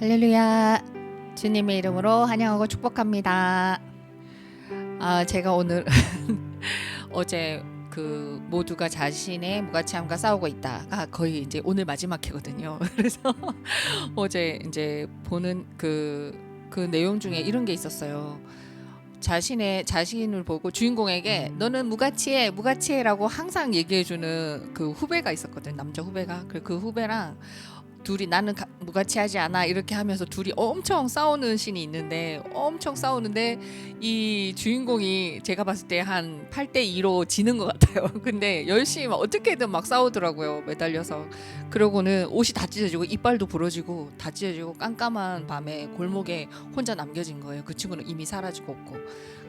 할렐루야. 주님의 이름으로 환영하고 축복합니다. 제가 오늘 어제 모두가 자신의 무가치함과 싸우고 있다가 거의 이제 오늘 마지막 회거든요. 그래서 어제 이제 보는 그 내용 중에 이런 게 있었어요. 자신을 보고 주인공에게 너는 무가치해라고 항상 얘기해주는 그 후배가 있었거든. 남자 후배가. 그 후배랑 둘이 나는 무가치하지 않아 이렇게 하면서 둘이 엄청 싸우는 씬이 있는데 엄청 싸우는데 이 주인공이 제가 봤을 때 한 8대2로 지는 것 같아요. 근데 열심히 막 어떻게든 막 싸우더라고요. 매달려서. 그러고는 옷이 다 찢어지고 이빨도 부러지고 다 찢어지고 깜깜한 밤에 골목에 혼자 남겨진 거예요. 그 친구는 이미 사라지고 없고.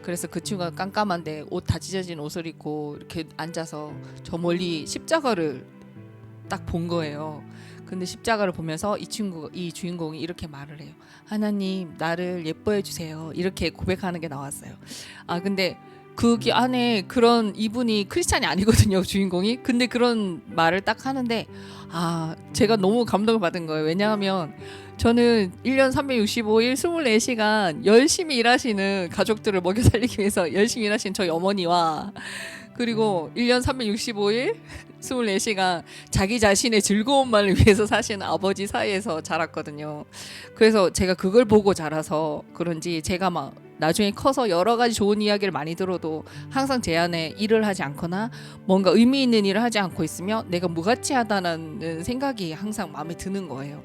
그래서 그 친구가 깜깜한데 옷 다 찢어진 옷을 입고 이렇게 앉아서 저 멀리 십자가를 딱 본 거예요. 근데 십자가를 보면서 이 주인공이 이렇게 말을 해요. 하나님, 나를 예뻐해 주세요. 이렇게 고백하는 게 나왔어요. 근데 거기 안에 그런 이분이 크리스찬이 아니거든요, 주인공이. 근데 그런 말을 딱 하는데 제가 너무 감동을 받은 거예요. 왜냐하면 저는 1년 365일 24시간 열심히 일하시는 가족들을 먹여 살리기 위해서 열심히 일하시는 저희 어머니와 그리고 1년 365일 24시간 자기 자신의 즐거움만을 위해서 사시는 아버지 사이에서 자랐거든요. 그래서 제가 그걸 보고 자라서 그런지 제가 막 나중에 커서 여러 가지 좋은 이야기를 많이 들어도 항상 제 안에 일을 하지 않거나 뭔가 의미 있는 일을 하지 않고 있으면 내가 무가치하다는 생각이 항상 마음에 드는 거예요.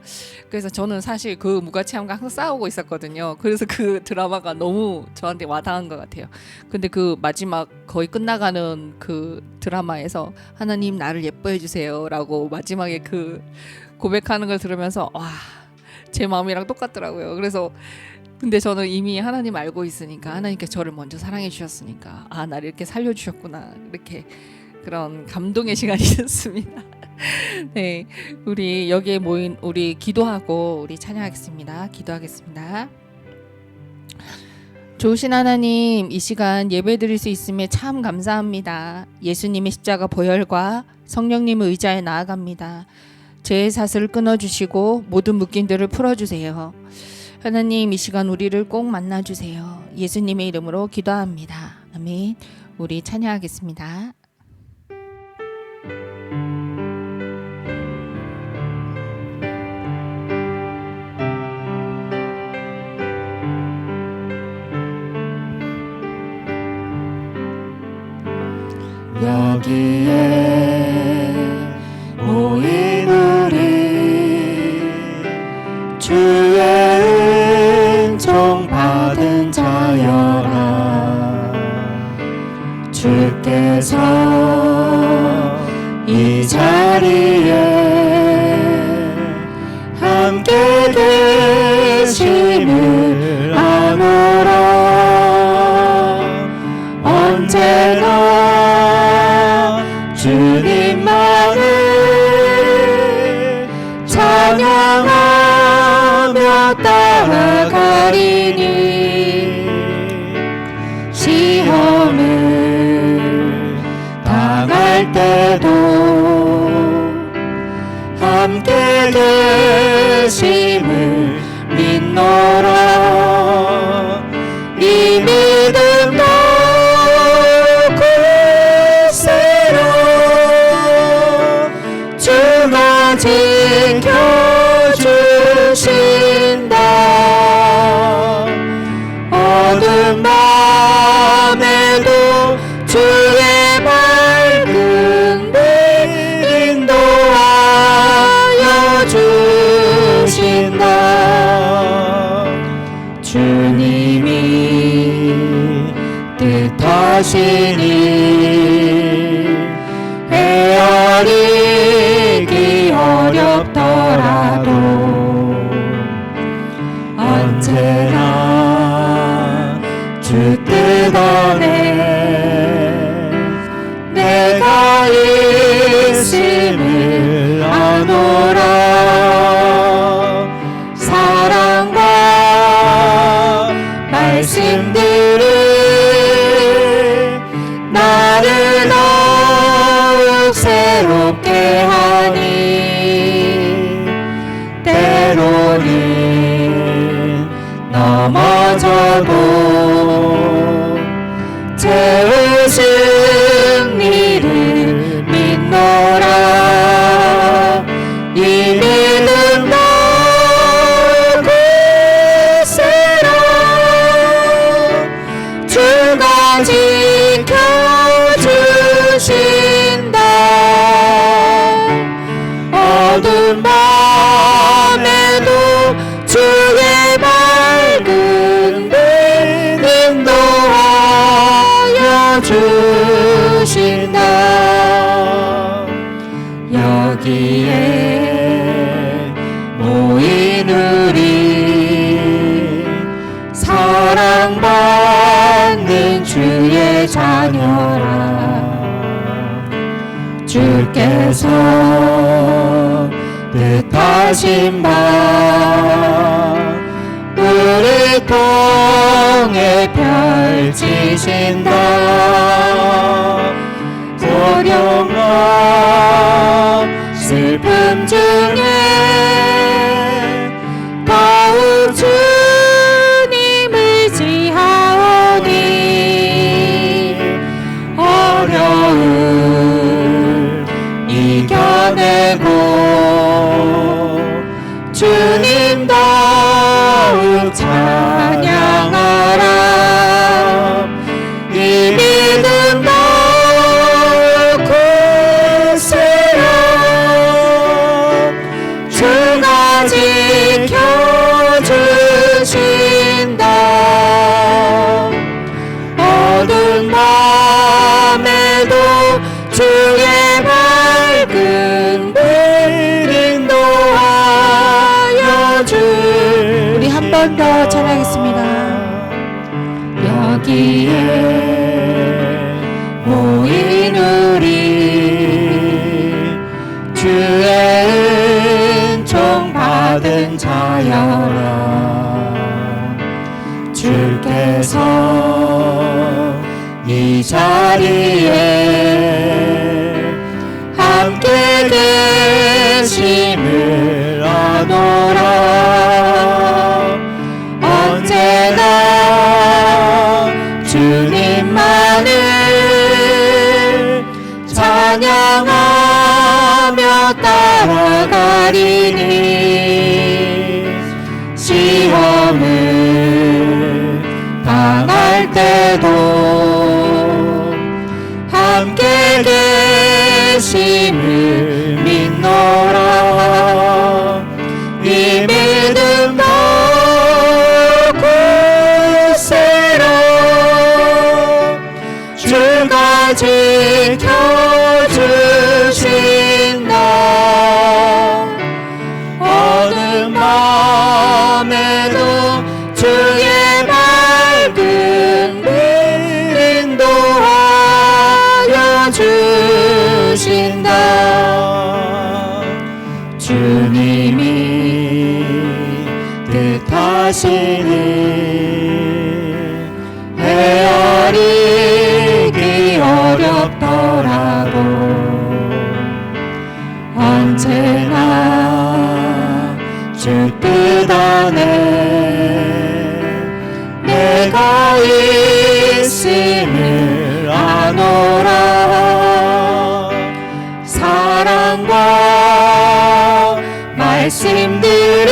그래서 저는 사실 그 무가치함과 항상 싸우고 있었거든요. 그래서 그 드라마가 너무 저한테 와닿은 것 같아요. 근데 그 마지막 거의 끝나가는 그 드라마에서 하나님 나를 예뻐해 주세요 라고 마지막에 그 고백하는 걸 들으면서 제 마음이랑 똑같더라고요. 그래서 근데 저는 이미 하나님 알고 있으니까 하나님께 저를 먼저 사랑해 주셨으니까 나를 이렇게 살려주셨구나 이렇게 그런 감동의 시간이었습니다. 네, 우리 여기에 모인 우리 기도하고 우리 찬양하겠습니다. 기도하겠습니다. 좋으신 하나님, 이 시간 예배 드릴 수 있음에 참 감사합니다. 예수님의 십자가 보혈과 성령님의 의자에 나아갑니다. 죄의 사슬을 끊어주시고 모든 묶임들을 풀어주세요. 하나님, 이 시간 우리를 꼭 만나주세요. 예수님의 이름으로 기도합니다. 아멘. 우리 찬양하겠습니다. 여기에 모인 우리 주의 은총 받은 자여라. 주께서 이 자리에 함께 계심을 아노라. 언제나 주님만을 찬양하며 따라가리니 시험을 당할 때도 함께 계심을 믿노라. 이 믿음도 주가 지켜주신다. 어두운 밤에도 주의 밝은 빛 인도하여 주신다. 주님이 뜻하신 일 헤아리기 어렵더라도 언제나 주 뜻 안에 내가 있음을 아노라. 사랑과 말씀들을 넘어져도 채우신 이를 믿노라. 이 믿음 나 굳세라. 주가 지켜주신다. 어두운 밤에도 주의 밝은 빛 인도하여 주신다. 여기에 모인 우리 사랑받는 주의 자녀라. 주께서 뜻하신 바 우리 통해 펼치신다. 고령과 슬픔 중에 더욱 주님을 의지하오니 어려움 이겨내고 주님 더욱 찬양하라. 이 믿음 더욱 굳세라. 주가 지켜주신다. 어두운 밤에도 주의 밝은 빛 인도하여 우리 한 번 더 찬양하겠습니다. 여기에 모인 우리 주의 은총 받은 자여라. 주께서 이 자리에 함께 계심을 아노라. 언제나 주님만을 찬양하며 따라가리니 시험을 당할 때도 함께 계심을 믿노라. 이 믿음 더욱 굳세라. 주가 지켜주신다. 어두운 밤에도 주의 밝은 빛 인도하여 주신다. 주님이 뜻하시니 헤아리기 어렵더라도 언제나 주 뜻 안에 내가 있음을 아노라. 사랑과 말씀들이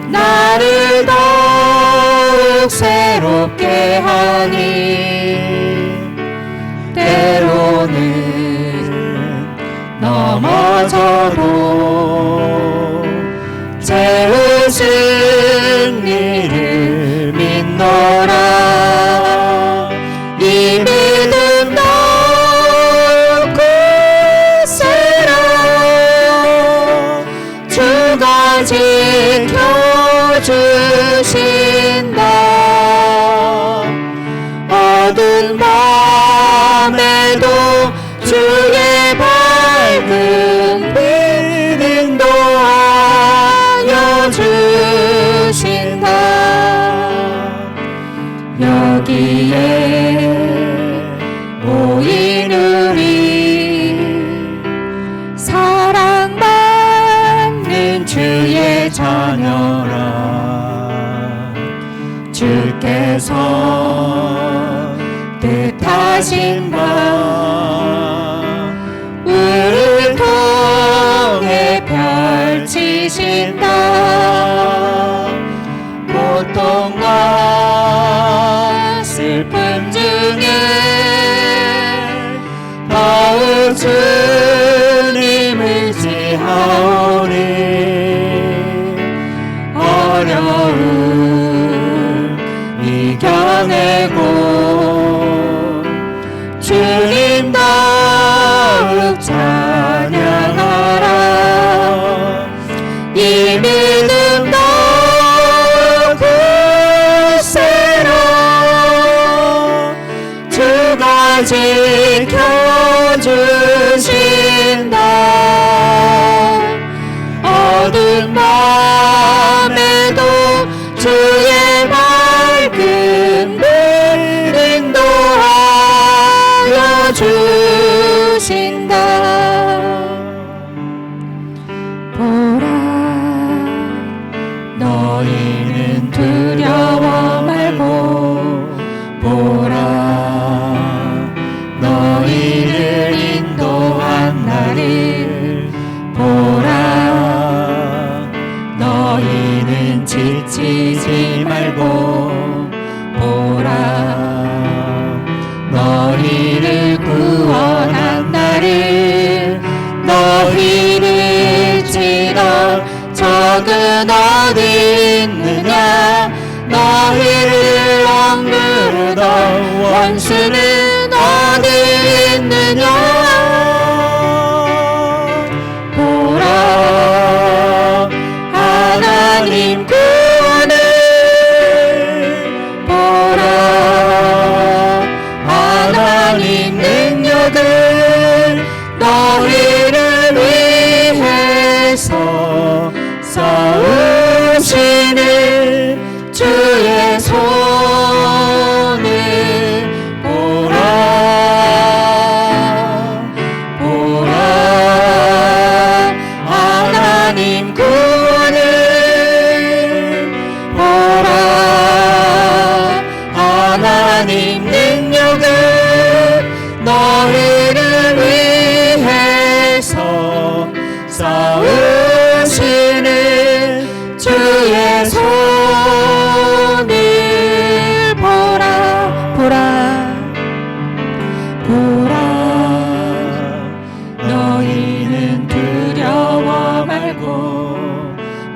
나를 더욱 새롭게 하니 때로는 넘어져도 채우신 이를 믿노라. 이 믿음 더욱 굳세라. 주가 지켜주신다. 어두운 밤에도 주의 밝은 빛 인도하여 주신다. 여기에 모인 우리 사랑받는 주의 자녀라. 주께서 뜻하신 바 우리를 통해 펼치신다. 고통과 슬픔 중에 더욱 주님을 지하오니 어려움 이겨내고 주님 더욱 찬양하라. 이 믿음 더욱 굳세라. 주가 지켜주신다. 어두운 밤에도 주의 밝은 빛 인도하여 주신다. 보라 너희는 두려워 말고 보라 너희를 인도한 나를 보라 너희는 지치지 말고 보라 너희를 구원한 나를. 너희를 치던 적은 어디 있느냐. 너희를 억누르던 원수는 어디 있느냐. 보라 하나님 구원을 보라 하나님 능력을 너희를 위해서 싸우시는 주의 손을 보라 보라 하나님 구원을 보라 하나님 능력을 너희를 위해서 싸우시는 주의 손을 보라 보라 보라 너희는 두려워 말고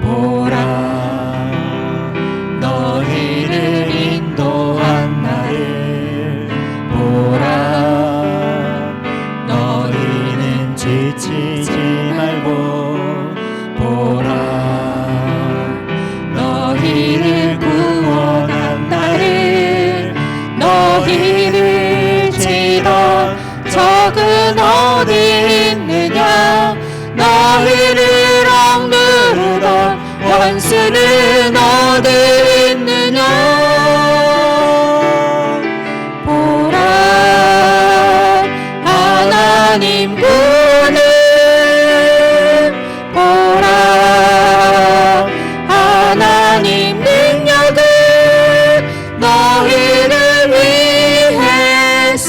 보라 너희를 인도한 나를 보라 너희는 지치지 말고 보라 너희를 구원한 나를. 너희를 치던 적은 어디 있느냐. 너희를 억누르던 원수는 어디 있느냐. 보라 하나님 구원을 보라 하나님 능력을 너희를 위해서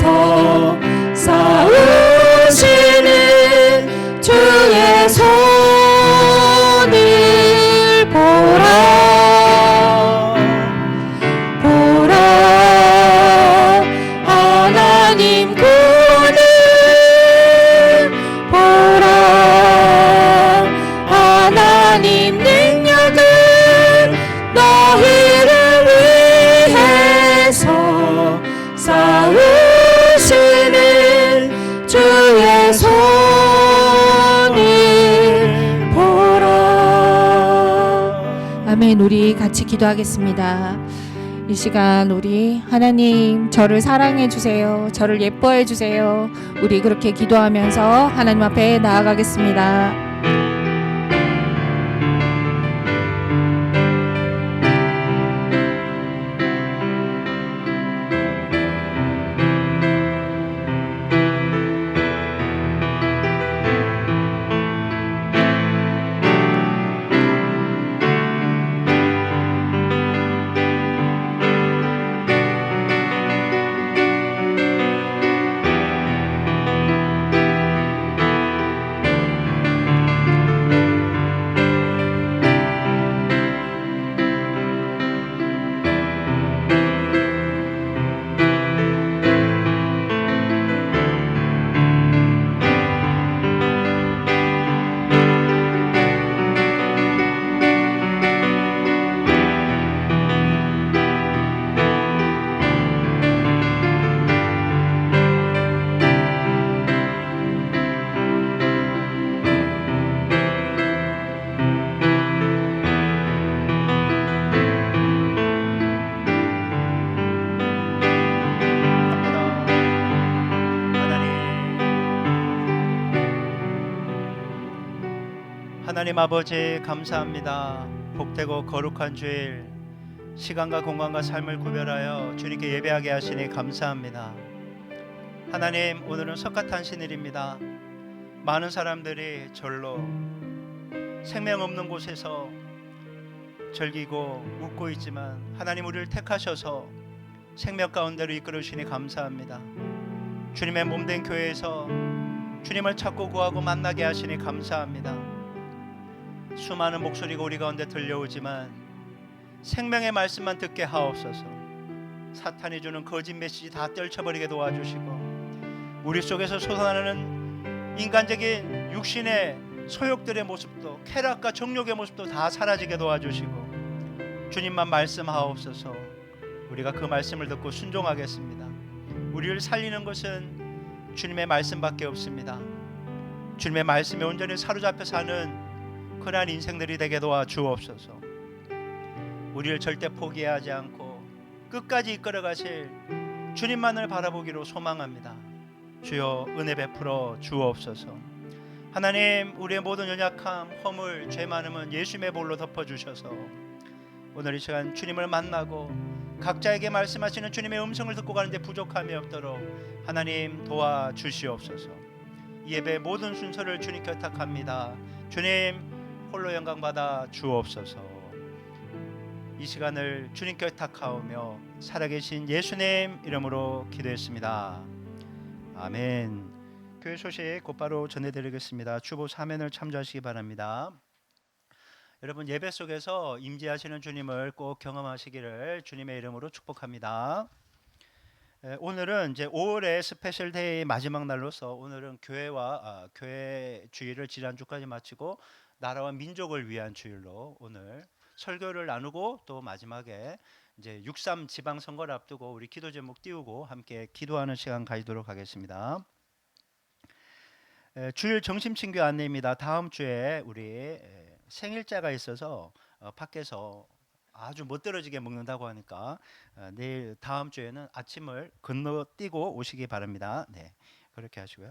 싸우시는 주의 손을 보라 보라 하나님 구원을 보라 하나님 능력을 너희를 위해서 싸우시는 주의 손을 보라. 아멘. 우리 같이 기도하겠습니다. 이 시간 우리 하나님 저를 사랑해 주세요. 저를 예뻐해 주세요. 우리 그렇게 기도하면서 하나님 앞에 나아가겠습니다. 하나님 아버지 감사합니다. 복되고 거룩한 주일, 시간과 공간과 삶을 구별하여 주님께 예배하게 하시니 감사합니다. 하나님, 오늘은 석가탄신일입니다. 많은 사람들이 절로 생명 없는 곳에서 즐기고 웃고 있지만 하나님, 우리를 택하셔서 생명 가운데로 이끌으시니 감사합니다. 주님의 몸된 교회에서 주님을 찾고 구하고 만나게 하시니 감사합니다. 수많은 목소리가 우리 가운데 들려오지만 생명의 말씀만 듣게 하옵소서. 사탄이 주는 거짓 메시지 다 떨쳐버리게 도와주시고, 우리 속에서 솟아나는 인간적인 육신의 소욕들의 모습도, 쾌락과 정욕의 모습도 다 사라지게 도와주시고, 주님만 말씀하옵소서. 우리가 그 말씀을 듣고 순종하겠습니다. 우리를 살리는 것은 주님의 말씀밖에 없습니다. 주님의 말씀에 온전히 사로잡혀 사는 그러한 인생들이 되게 도와주옵소서. 우리를 절대 포기하지 않고 끝까지 이끌어 가실 주님만을 바라보기로 소망합니다. 주여, 은혜 베풀어 주옵소서. 하나님, 우리의 모든 연약함, 허물, 죄 많음은 예수님의 볼로 덮어주셔서 오늘 이 시간 주님을 만나고 각자에게 말씀하시는 주님의 음성을 듣고 가는데 부족함이 없도록 하나님 도와주시옵소서. 이 예배의 모든 순서를 주님께 의탁합니다. 주님, 홀로 영광 받아 주옵소서. 이 시간을 주님께 의탁하오며 살아계신 예수님 이름으로 기도했습니다. 아멘. 교회 소식 곧바로 전해드리겠습니다. 주보 사면을 참조하시기 바랍니다. 여러분, 예배 속에서 임재하시는 주님을 꼭 경험하시기를 주님의 이름으로 축복합니다. 오늘은 이제 5월의 스페셜 데이 마지막 날로서 오늘은 교회 주일을 지난주까지 마치고 나라와 민족을 위한 주일로 오늘 설교를 나누고, 또 마지막에 이제 6.3 지방선거를 앞두고 우리 기도 제목 띄우고 함께 기도하는 시간 가지도록 하겠습니다. 주일 점심 친구 안내입니다. 다음 주에 우리 생일자가 있어서 밖에서 아주 멋들어지게 먹는다고 하니까 내일 다음 주에는 아침을 건너뛰고 오시기 바랍니다. 네, 그렇게 하시고요.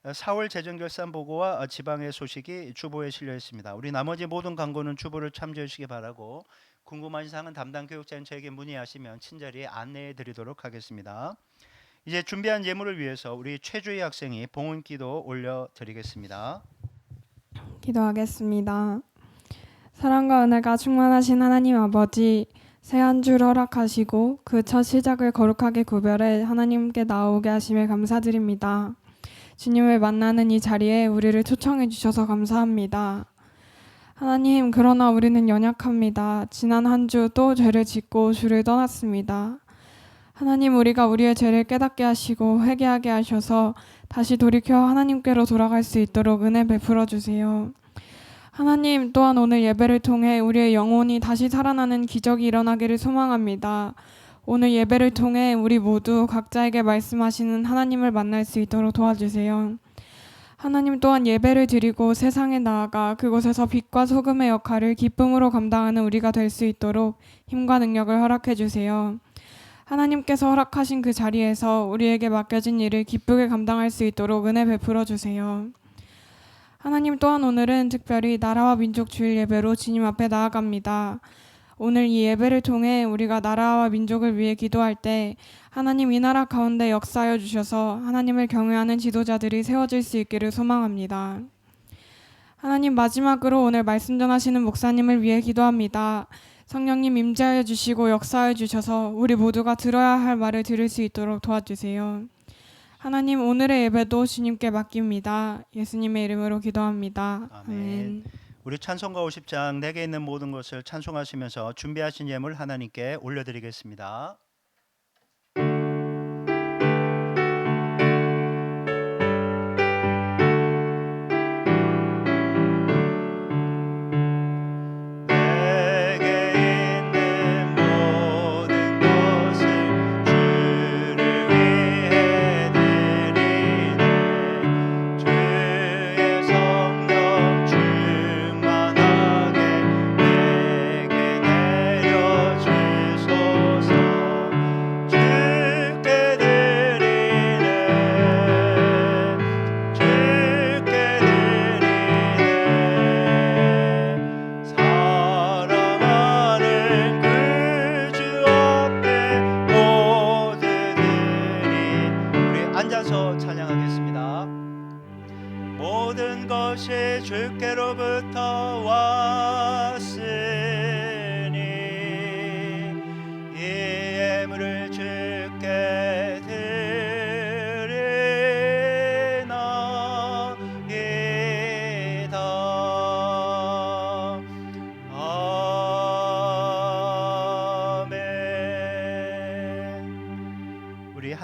4월 재정결산 보고와 지방의 소식이 주보에 실려 있습니다. 우리 나머지 모든 광고는 주보를 참조해 주시기 바라고, 궁금한 사항은 담당 교육자인 저에게 문의하시면 친절히 안내해 드리도록 하겠습니다. 이제 준비한 예물을 위해서 우리 최주희 학생이 봉헌기도 올려드리겠습니다. 기도하겠습니다. 사랑과 은혜가 충만하신 하나님 아버지, 새 한 주를 허락하시고 그 첫 시작을 거룩하게 구별해 하나님께 나오게 하심에 감사드립니다. 주님을 만나는 이 자리에 우리를 초청해 주셔서 감사합니다. 하나님, 그러나 우리는 연약합니다. 지난 한 주 또 죄를 짓고 주를 떠났습니다. 하나님, 우리가 우리의 죄를 깨닫게 하시고 회개하게 하셔서 다시 돌이켜 하나님께로 돌아갈 수 있도록 은혜 베풀어 주세요. 하나님, 또한 오늘 예배를 통해 우리의 영혼이 다시 살아나는 기적이 일어나기를 소망합니다. 오늘 예배를 통해 우리 모두 각자에게 말씀하시는 하나님을 만날 수 있도록 도와주세요. 하나님, 또한 예배를 드리고 세상에 나아가 그곳에서 빛과 소금의 역할을 기쁨으로 감당하는 우리가 될 수 있도록 힘과 능력을 허락해 주세요. 하나님께서 허락하신 그 자리에서 우리에게 맡겨진 일을 기쁘게 감당할 수 있도록 은혜 베풀어 주세요. 하나님, 또한 오늘은 특별히 나라와 민족 주일 예배로 주님 앞에 나아갑니다. 오늘 이 예배를 통해 우리가 나라와 민족을 위해 기도할 때 하나님, 이 나라 가운데 역사하여 주셔서 하나님을 경외하는 지도자들이 세워질 수 있기를 소망합니다. 하나님, 마지막으로 오늘 말씀 전하시는 목사님을 위해 기도합니다. 성령님 임재하여 주시고 역사하여 주셔서 우리 모두가 들어야 할 말을 들을 수 있도록 도와주세요. 하나님, 오늘의 예배도 주님께 맡깁니다. 예수님의 이름으로 기도합니다. 아멘. 우리 찬송가 50장 내게 있는 모든 것을 찬송하시면서 준비하신 예물 하나님께 올려드리겠습니다. 주소서.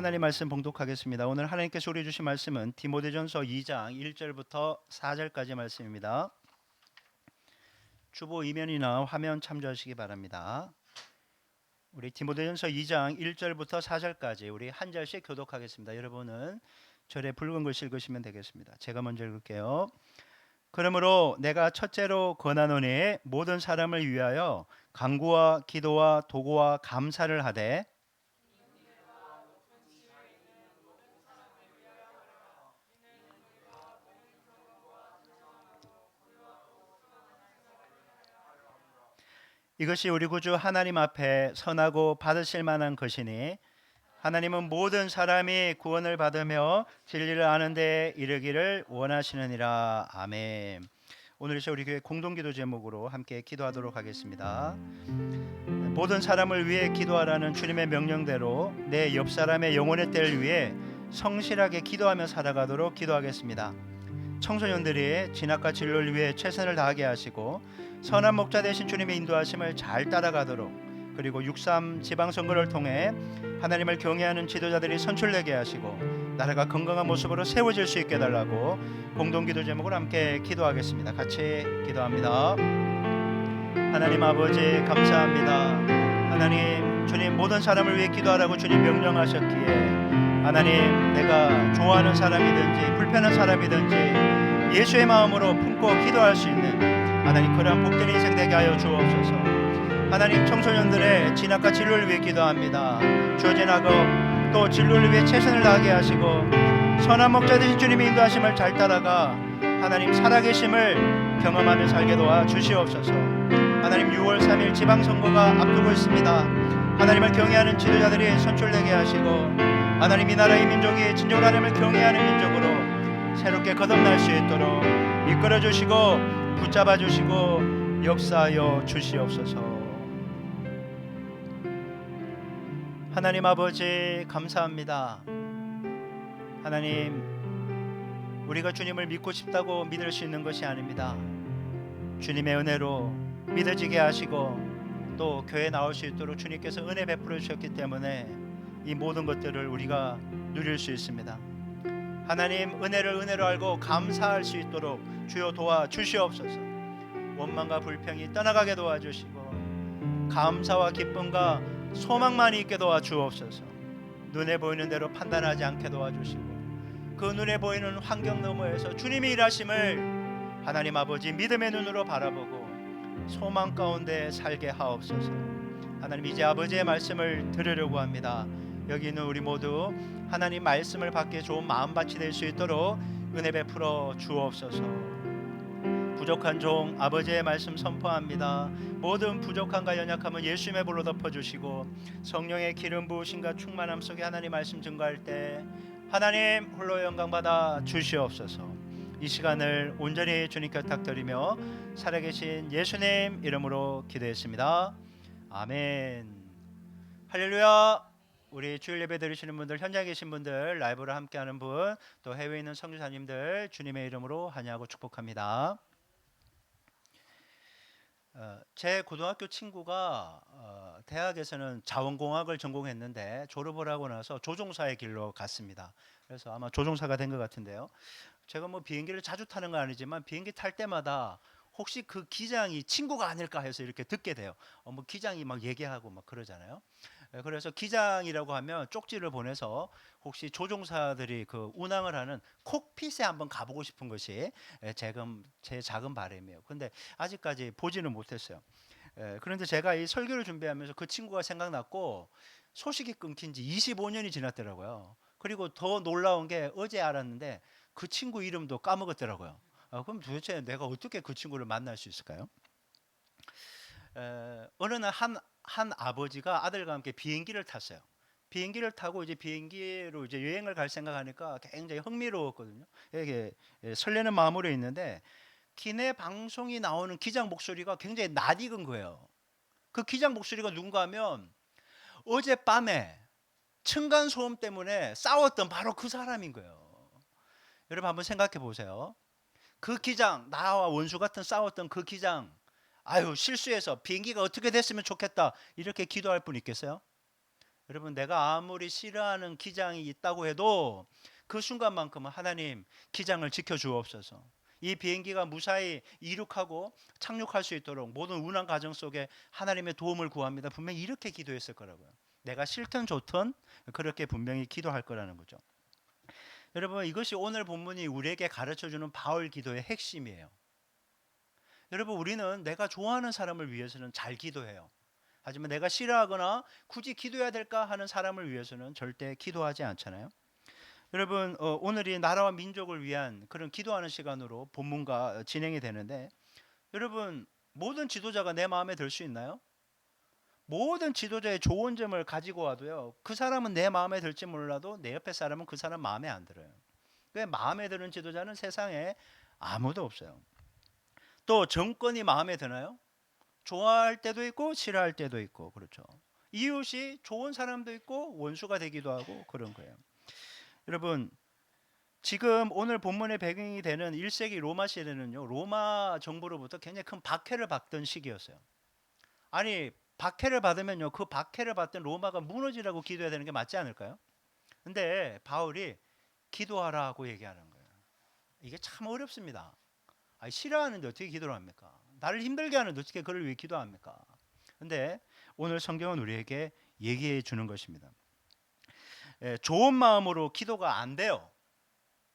하나님 말씀 봉독하겠습니다. 오늘 하나님께서 우리 주신 말씀은 디모데전서 2장 1절부터 4절까지 말씀입니다. 주보 이면이나 화면 참조하시기 바랍니다. 우리 디모데전서 2장 1절부터 4절까지 우리 한 절씩 교독하겠습니다. 여러분은 절에 붉은 글씨 읽으시면 되겠습니다. 제가 먼저 읽을게요. 그러므로 내가 첫째로 권하노니 모든 사람을 위하여 간구와 기도와 도구와 감사를 하되 이것이 우리 구주 하나님 앞에 선하고 받으실 만한 것이니 하나님은 모든 사람이 구원을 받으며 진리를 아는 데 이르기를 원하시느니라. 아멘. 오늘 우리 교회 공동기도 제목으로 함께 기도하도록 하겠습니다. 모든 사람을 위해 기도하라는 주님의 명령대로 내 옆 사람의 영혼의 때를 위해 성실하게 기도하며 살아가도록 기도하겠습니다. 청소년들이 진학과 진로를 위해 최선을 다하게 하시고 선한 목자 되신 주님의 인도하심을 잘 따라가도록, 그리고 6.3 지방선거를 통해 하나님을 경외하는 지도자들이 선출되게 하시고 나라가 건강한 모습으로 세워질 수 있게 해달라고 공동기도 제목으로 함께 기도하겠습니다. 같이 기도합니다. 하나님 아버지 감사합니다. 하나님 주님 모든 사람을 위해 기도하라고 주님 명령하셨기에 하나님 내가 좋아하는 사람이든지 불편한 사람이든지 예수의 마음으로 품고 기도할 수 있는 하나님 그러한 복된 인생 되게 하여 주옵소서. 하나님 청소년들의 진학과 진로를 위해 기도합니다. 주어진 학업 또 진로를 위해 최선을 다하게 하시고 선한 목자 되신 주님의 인도하심을 잘 따라가 하나님 살아계심을 경험하며 살게 도와 주시옵소서. 하나님 6월 3일 지방선거가 앞두고 있습니다. 하나님을 경외하는 지도자들이 선출되게 하시고 하나님 이 나라의 민족이 진정으로 하나님을 경외하는 민족으로 새롭게 거듭날 수 있도록 이끌어 주시고 붙잡아 주시고 역사하여 주시옵소서. 하나님 아버지 감사합니다. 하나님 우리가 주님을 믿고 싶다고 믿을 수 있는 것이 아닙니다. 주님의 은혜로 믿어지게 하시고 또 교회에 나올 수 있도록 주님께서 은혜 베풀어 주셨기 때문에 이 모든 것들을 우리가 누릴 수 있습니다. 하나님 은혜를 은혜로 알고 감사할 수 있도록 주여 도와주시옵소서. 원망과 불평이 떠나가게 도와주시고 감사와 기쁨과 소망만 있게 도와주옵소서. 눈에 보이는 대로 판단하지 않게 도와주시고 그 눈에 보이는 환경 너머에서 주님이 일하심을 하나님 아버지 믿음의 눈으로 바라보고 소망 가운데 살게 하옵소서. 하나님 이제 아버지의 말씀을 들으려고 합니다. 여기 있는 우리 모두 하나님 말씀을 받기에 좋은 마음밭이 될 수 있도록 은혜 베풀어 주옵소서. 부족한 종 아버지의 말씀 선포합니다. 모든 부족함과 연약함은 예수님의 불로 덮어주시고 성령의 기름 부으심과 충만함 속에 하나님 말씀 증거할 때 하나님 홀로 영광받아 주시옵소서. 이 시간을 온전히 주님께 부탁드리며 살아계신 예수님 이름으로 기도했습니다. 아멘. 할렐루야. 우리 주일 예배 드리시는 분들, 현장에 계신 분들, 라이브로 함께하는 분, 또 해외에 있는 선교사님들 주님의 이름으로 환영하고 축복합니다. 제 고등학교 친구가 대학에서는 자원공학을 전공했는데 졸업을 하고 나서 조종사의 길로 갔습니다. 그래서 아마 조종사가 된 것 같은데요. 제가 뭐 비행기를 자주 타는 건 아니지만 비행기 탈 때마다 혹시 그 기장이 친구가 아닐까 해서 이렇게 듣게 돼요. 뭐 기장이 막 얘기하고 막 그러잖아요. 그래서 기장이라고 하면 쪽지를 보내서 혹시 조종사들이 그 운항을 하는 콕핏에 한번 가보고 싶은 것이 제 작은 바람이에요. 근데 아직까지 보지는 못했어요. 그런데 제가 이 설교를 준비하면서 그 친구가 생각났고 소식이 끊긴 지 25년이 지났더라고요. 그리고 더 놀라운 게 어제 알았는데 그 친구 이름도 까먹었더라고요. 그럼 도대체 내가 어떻게 그 친구를 만날 수 있을까요? 어느 날 한 아버지가 아들과 함께 비행기를 탔어요. 비행기를 타고 이제 비행기로 이제 여행을 갈 생각하니까 굉장히 흥미로웠거든요. 이게 설레는 마음으로 있는데 기내 방송이 나오는 기장 목소리가 굉장히 낯익은 거예요. 그 기장 목소리가 누군가 하면 어젯밤에 층간 소음 때문에 싸웠던 바로 그 사람인 거예요. 여러분 한번 생각해 보세요. 그 기장, 나와 원수 같은 싸웠던 그 기장, 아유 실수해서 비행기가 어떻게 됐으면 좋겠다 이렇게 기도할 분 있겠어요? 여러분, 내가 아무리 싫어하는 기장이 있다고 해도 그 순간만큼은 하나님 기장을 지켜주옵소서. 이 비행기가 무사히 이륙하고 착륙할 수 있도록 모든 운항 과정 속에 하나님의 도움을 구합니다. 분명히 이렇게 기도했을 거라고요. 내가 싫든 좋든 그렇게 분명히 기도할 거라는 거죠. 여러분, 이것이 오늘 본문이 우리에게 가르쳐주는 바울 기도의 핵심이에요. 여러분, 우리는 내가 좋아하는 사람을 위해서는 잘 기도해요. 하지만 내가 싫어하거나 굳이 기도해야 될까 하는 사람을 위해서는 절대 기도하지 않잖아요. 여러분, 오늘이 나라와 민족을 위한 그런 기도하는 시간으로 본문과 진행이 되는데, 여러분, 모든 지도자가 내 마음에 들 수 있나요? 모든 지도자의 좋은 점을 가지고 와도요, 그 사람은 내 마음에 들지 몰라도 내 옆에 사람은 그 사람 마음에 안 들어요. 그 마음에 드는 지도자는 세상에 아무도 없어요. 또 정권이 마음에 드나요? 좋아할 때도 있고 싫어할 때도 있고, 그렇죠. 이웃이 좋은 사람도 있고 원수가 되기도 하고 그런 거예요. 여러분, 지금 오늘 본문의 배경이 되는 1세기 로마 시대는요, 로마 정부로부터 굉장히 큰 박해를 받던 시기였어요. 아니, 박해를 받으면요, 그 박해를 받던 로마가 무너지라고 기도해야 되는 게 맞지 않을까요? 근데 바울이 기도하라고 얘기하는 거예요. 이게 참 어렵습니다. 아니, 싫어하는데 어떻게 기도를 합니까? 나를 힘들게 하는데 어떻게 그를 위해 기도합니까? 근데 오늘 성경은 우리에게 얘기해 주는 것입니다. 좋은 마음으로 기도가 안 돼요.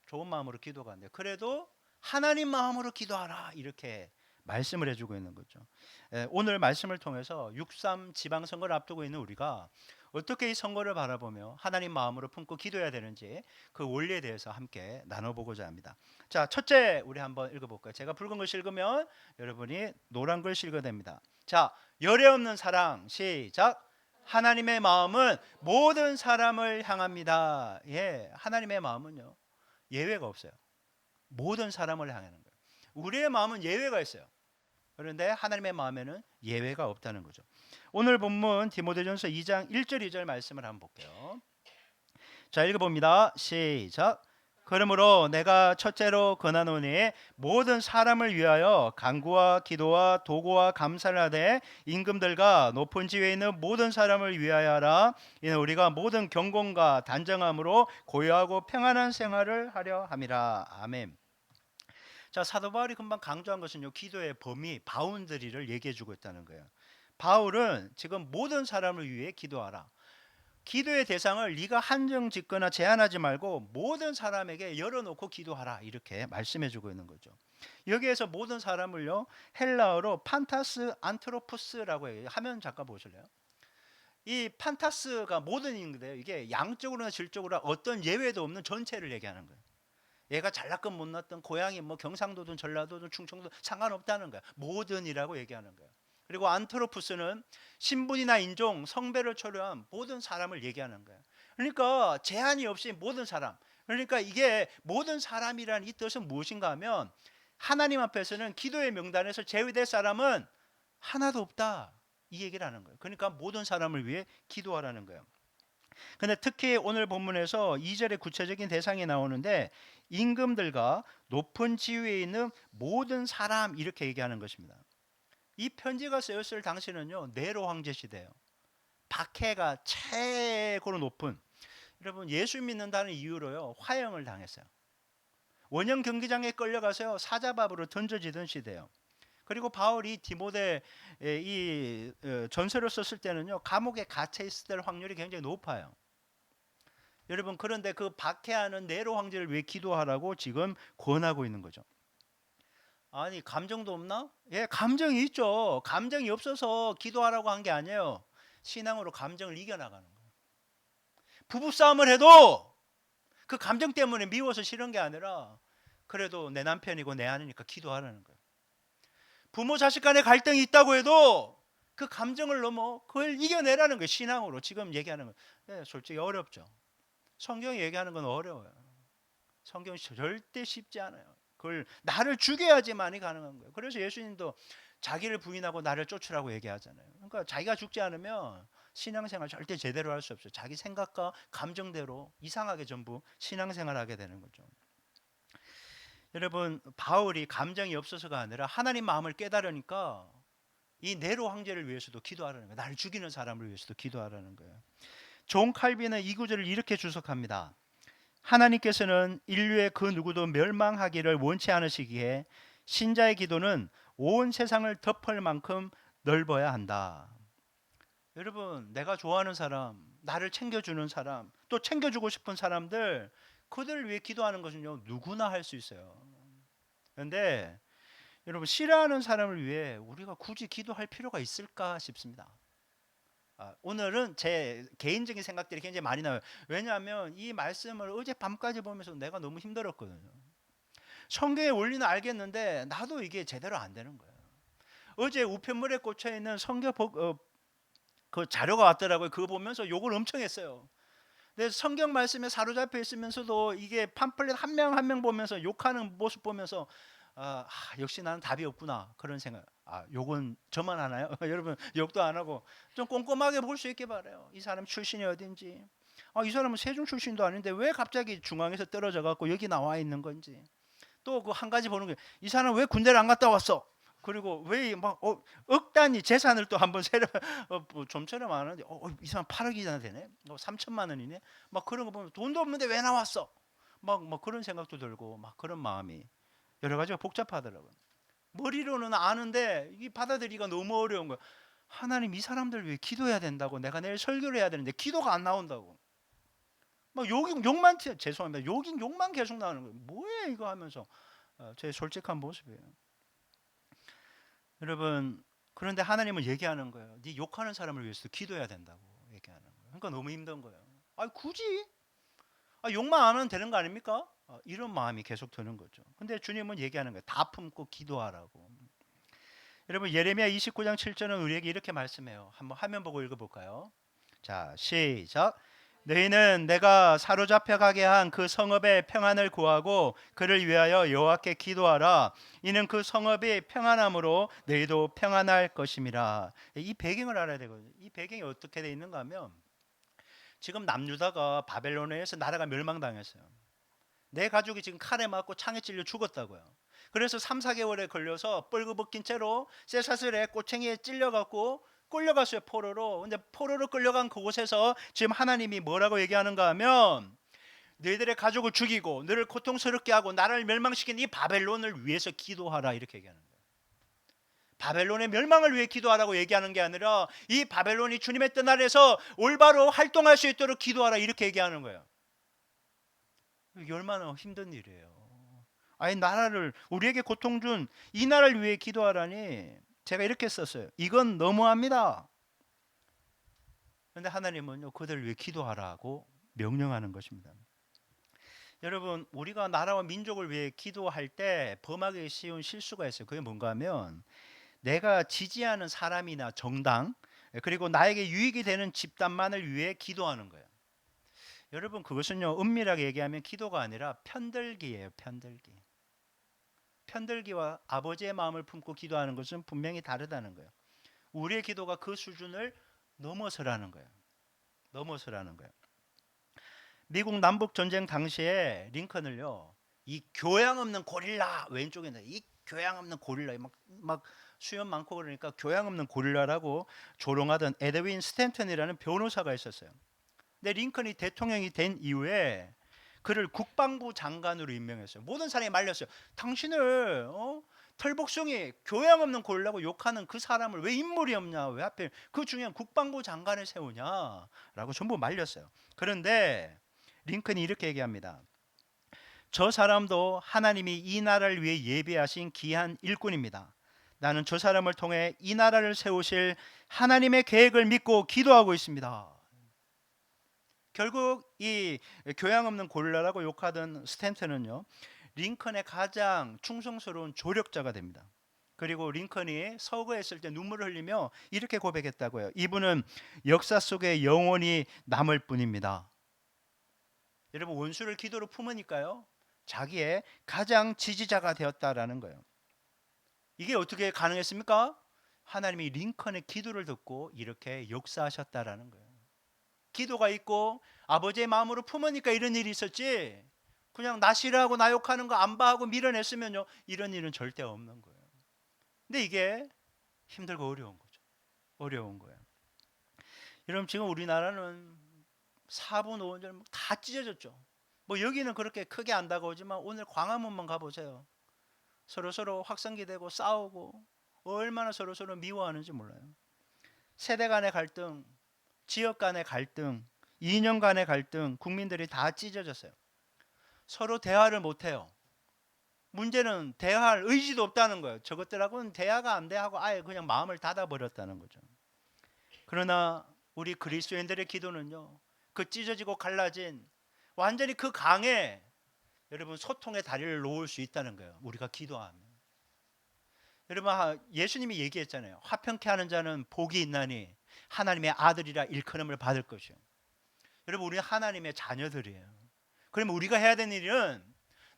좋은 마음으로 기도가 안 돼요. 그래도 하나님 마음으로 기도하라, 이렇게 말씀을 해주고 있는 거죠. 오늘 말씀을 통해서 6.3 지방선거를 앞두고 있는 우리가 어떻게 이 선거를 바라보며 하나님 마음으로 품고 기도해야 되는지 그 원리에 대해서 함께 나눠보고자 합니다. 자, 첫째, 우리 한번 읽어볼까요? 제가 붉은 글씨 읽으면 여러분이 노란 글씨 읽어야 됩니다. 자, 열애 없는 사랑, 시작. 하나님의 마음은 모든 사람을 향합니다. 예, 하나님의 마음은요, 예외가 없어요. 모든 사람을 향하는 거예요. 우리의 마음은 예외가 있어요. 그런데 하나님의 마음에는 예외가 없다는 거죠. 오늘 본문 디모데전서 2장 1절 2절 말씀을 한번 볼게요. 자, 읽어봅니다. 시작. 그러므로 내가 첫째로 권하노니 모든 사람을 위하여 간구와 기도와 도구와 감사를 하되 임금들과 높은 지위에 있는 모든 사람을 위하여 하라. 이는 우리가 모든 경건과 단정함으로 고요하고 평안한 생활을 하려 함이라. 아멘. 자, 사도 바울이 금방 강조한 것은요, 기도의 범위, 바운드리를 얘기해 주고 있다는 거예요. 바울은 지금 모든 사람을 위해 기도하라. 기도의 대상을 네가 한정 짓거나 제한하지 말고 모든 사람에게 열어놓고 기도하라, 이렇게 말씀해 주고 있는 거죠. 여기에서 모든 사람을요, 헬라어로 판타스 안트로푸스라고 해요. 화면 잠깐 보실래요? 이 판타스가 모든 인데요, 이게 양적으로나 질적으로 어떤 예외도 없는 전체를 얘기하는 거예요. 얘가 잘났건 못났던 고향이 뭐 경상도든 전라도든 충청도 상관없다는 거야. 모든이라고 얘기하는 거야. 그리고 안트로푸스는 신분이나 인종, 성별을 초래한 모든 사람을 얘기하는 거야. 그러니까 제한이 없이 모든 사람. 그러니까 이게 모든 사람이라는 이 뜻은 무엇인가 하면 하나님 앞에서는 기도의 명단에서 제외될 사람은 하나도 없다, 이 얘기를 하는 거예요. 그러니까 모든 사람을 위해 기도하라는 거예요. 근데 특히 오늘 본문에서 2절에 구체적인 대상이 나오는데 임금들과 높은 지위에 있는 모든 사람, 이렇게 얘기하는 것입니다. 이 편지가 쓰였을 당시는요, 네로 황제 시대예요. 박해가 최고로 높은, 여러분, 예수 믿는다는 이유로요, 화형을 당했어요. 원형 경기장에 끌려가서요, 사자밥으로 던져지던 시대예요. 그리고 바울이 디모데 이 전서를 썼을 때는요, 감옥에 갇혀 있을 때 확률이 굉장히 높아요. 여러분, 그런데 그 박해하는 네로 황제를 위해 기도하라고 지금 권하고 있는 거죠. 아니, 감정도 없나? 예, 감정이 있죠. 감정이 없어서 기도하라고 한 게 아니에요. 신앙으로 감정을 이겨나가는 거예요. 부부싸움을 해도 그 감정 때문에 미워서 싫은 게 아니라 그래도 내 남편이고 내 아내니까 기도하라는 거예요. 부모 자식 간의 갈등이 있다고 해도 그 감정을 넘어 그걸 이겨내라는 거예요. 신앙으로 지금 얘기하는 거예요. 네, 솔직히 어렵죠. 성경이 얘기하는 건 어려워요. 성경이 절대 쉽지 않아요. 그걸 나를 죽여야지만이 가능한 거예요. 그래서 예수님도 자기를 부인하고 나를 쫓으라고 얘기하잖아요. 그러니까 자기가 죽지 않으면 신앙생활 절대 제대로 할 수 없어요. 자기 생각과 감정대로 이상하게 전부 신앙생활하게 되는 거죠. 여러분, 바울이 감정이 없어서가 아니라 하나님 마음을 깨달으니까 이 네로 황제를 위해서도 기도하라는 거예요. 나를 죽이는 사람을 위해서도 기도하라는 거예요. 존 칼빈은 이 구절을 이렇게 주석합니다. 하나님께서는 인류의 그 누구도 멸망하기를 원치 않으시기에 신자의 기도는 온 세상을 덮을 만큼 넓어야 한다. 여러분, 내가 좋아하는 사람, 나를 챙겨주는 사람, 또 챙겨주고 싶은 사람들, 그들을 위해 기도하는 것은요, 누구나 할 수 있어요. 그런데 여러분, 싫어하는 사람을 위해 우리가 굳이 기도할 필요가 있을까 싶습니다. 오늘은 제 개인적인 생각들이 굉장히 많이 나와요. 왜냐하면 이 말씀을 어제 밤까지 보면서 내가 너무 힘들었거든요. 성경의 원리는 알겠는데 나도 이게 제대로 안 되는 거예요. 어제 우편물에 꽂혀 있는 그 자료가 왔더라고요. 그거 보면서 욕을 엄청 했어요. 근데 성경 말씀에 사로잡혀 있으면서도 이게 팜플렛 한 명 한 명 보면서 욕하는 모습 보면서 역시 나는 답이 없구나 그런 생각. 욕은 저만 하나요? 여러분 욕도 안 하고 좀 꼼꼼하게 볼 수 있게 바래요. 이 사람 출신이 어딘지. 이 사람은 세종 출신도 아닌데 왜 갑자기 중앙에서 떨어져 갖고 여기 나와 있는 건지. 또 그 한 가지 보는 게 이 사람 왜 군대를 안 갔다 왔어? 그리고 왜 막 억 단위 재산을 또 한번 세려 뭐 좀처럼 안 하는데 이 사람 8억이나 되네. 3천만 원이네. 막 그런 거 보면 돈도 없는데 왜 나왔어? 막 그런 생각도 들고 막 그런 마음이 여러 가지가 복잡하더라고요. 머리로는 아는데 이 받아들이기가 너무 어려운 거예요. 하나님 이 사람들 위해 기도해야 된다고 내가 내일 설교를 해야 되는데 기도가 안 나온다고. 막 욕만 죄송합니다. 욕만 계속 나오는 거예요. 뭐야 이거 하면서 제 솔직한 모습이에요. 여러분 그런데 하나님은 얘기하는 거예요. 네 욕하는 사람을 위해서 기도해야 된다고 얘기하는 거예요. 그러니까 너무 힘든 거예요. 굳이 욕만 안 하면 되는 거 아닙니까? 이런 마음이 계속 드는 거죠. 근데 주님은 얘기하는 거예요. 다 품고 기도하라고. 여러분 예레미야 29장 7절은 우리에게 이렇게 말씀해요. 한번 화면 보고 읽어볼까요? 자 시작. 너희는 내가 사로잡혀 가게 한 그 성읍의 평안을 구하고 그를 위하여 여호와께 기도하라. 이는 그 성읍이 평안함으로 너희도 평안할 것임이라. 이 배경을 알아야 되거든요. 이 배경이 어떻게 되어 있는가 하면 지금 남유다가 바벨론에 의해서 나라가 멸망당했어요. 내 가족이 지금 칼에 맞고 창에 찔려 죽었다고요. 그래서 3, 4개월에 걸려서 뻘거벗긴 채로 쇠사슬에 꼬챙이에 찔려갖고 끌려갔어요. 포로로. 근데 포로로 끌려간 그곳에서 지금 하나님이 뭐라고 얘기하는가 하면 너희들의 가족을 죽이고 너를 고통스럽게 하고 나라를 멸망시킨 이 바벨론을 위해서 기도하라 이렇게 얘기하는 거예요. 바벨론의 멸망을 위해 기도하라고 얘기하는 게 아니라 이 바벨론이 주님의 뜻아래서 올바로 활동할 수 있도록 기도하라 이렇게 얘기하는 거예요. 이게 얼마나 힘든 일이에요. 나라를 우리에게 고통 준 이 나라를 위해 기도하라니 제가 이렇게 썼어요. 이건 너무합니다. 그런데 하나님은요 그들을 위해 기도하라고 명령하는 것입니다. 여러분 우리가 나라와 민족을 위해 기도할 때 범하기 쉬운 실수가 있어요. 그게 뭔가 하면 내가 지지하는 사람이나 정당 그리고 나에게 유익이 되는 집단만을 위해 기도하는 거예요. 여러분 그것은요 은밀하게 얘기하면 기도가 아니라 편들기예요. 편들기와 아버지의 마음을 품고 기도하는 것은 분명히 다르다는 거예요. 우리의 기도가 그 수준을 넘어서라는 거예요. 미국 남북 전쟁 당시에 링컨을요 이 교양 없는 고릴라 왼쪽에 이 교양 없는 고릴라 막 수염 많고 그러니까 교양 없는 고릴라라고 조롱하던 에드윈 스탠턴이라는 변호사가 있었어요. 근데 링컨이 대통령이 된 이후에 그를 국방부 장관으로 임명했어요. 모든 사람이 말렸어요. 당신을 털복숭이 교양 없는 고릴라고 욕하는 그 사람을 왜 인물이 없냐, 왜 하필 그 중요한 국방부 장관을 세우냐라고 전부 말렸어요. 그런데 링컨이 이렇게 얘기합니다. 저 사람도 하나님이 이 나라를 위해 예비하신 귀한 일꾼입니다. 나는 저 사람을 통해 이 나라를 세우실 하나님의 계획을 믿고 기도하고 있습니다. 결국 이 교양 없는 고릴라라고 욕하던 스탠턴은요 링컨의 가장 충성스러운 조력자가 됩니다. 그리고 링컨이 서거했을 때 눈물을 흘리며 이렇게 고백했다고요. 이분은 역사 속에 영원히 남을 뿐입니다. 여러분 원수를 기도로 품으니까요 자기의 가장 지지자가 되었다라는 거예요. 이게 어떻게 가능했습니까? 하나님이 링컨의 기도를 듣고 이렇게 역사하셨다라는 거예요. 기도가 있고 아버지의 마음으로 품으니까 이런 일이 있었지 그냥 나 싫어하고 나 욕하는 거 안 봐하고 밀어냈으면요 이런 일은 절대 없는 거예요. 근데 이게 힘들고 어려운 거죠. 여러분 지금 우리나라는 4분 5분 다 찢어졌죠. 뭐 여기는 그렇게 크게 안 다가오지만 오늘 광화문만 가보세요. 서로 확성기 되고 싸우고 얼마나 서로 미워하는지 몰라요. 세대 간의 갈등, 지역 간의 갈등, 이념 간의 갈등, 국민들이 다 찢어졌어요. 서로 대화를 못해요. 문제는 대화할 의지도 없다는 거예요. 저것들하고는 대화가 안 돼 하고 아예 그냥 마음을 닫아버렸다는 거죠. 그러나 우리 그리스도인들의 기도는요, 그 찢어지고 갈라진 완전히 그 강에 여러분 소통의 다리를 놓을 수 있다는 거예요. 우리가 기도하면. 여러분 예수님이 얘기했잖아요. 화평케 하는 자는 복이 있나니 하나님의 아들이라 일컬음을 받을 것이요. 여러분 우리 하나님의 자녀들이에요. 그러면 우리가 해야 되는 일은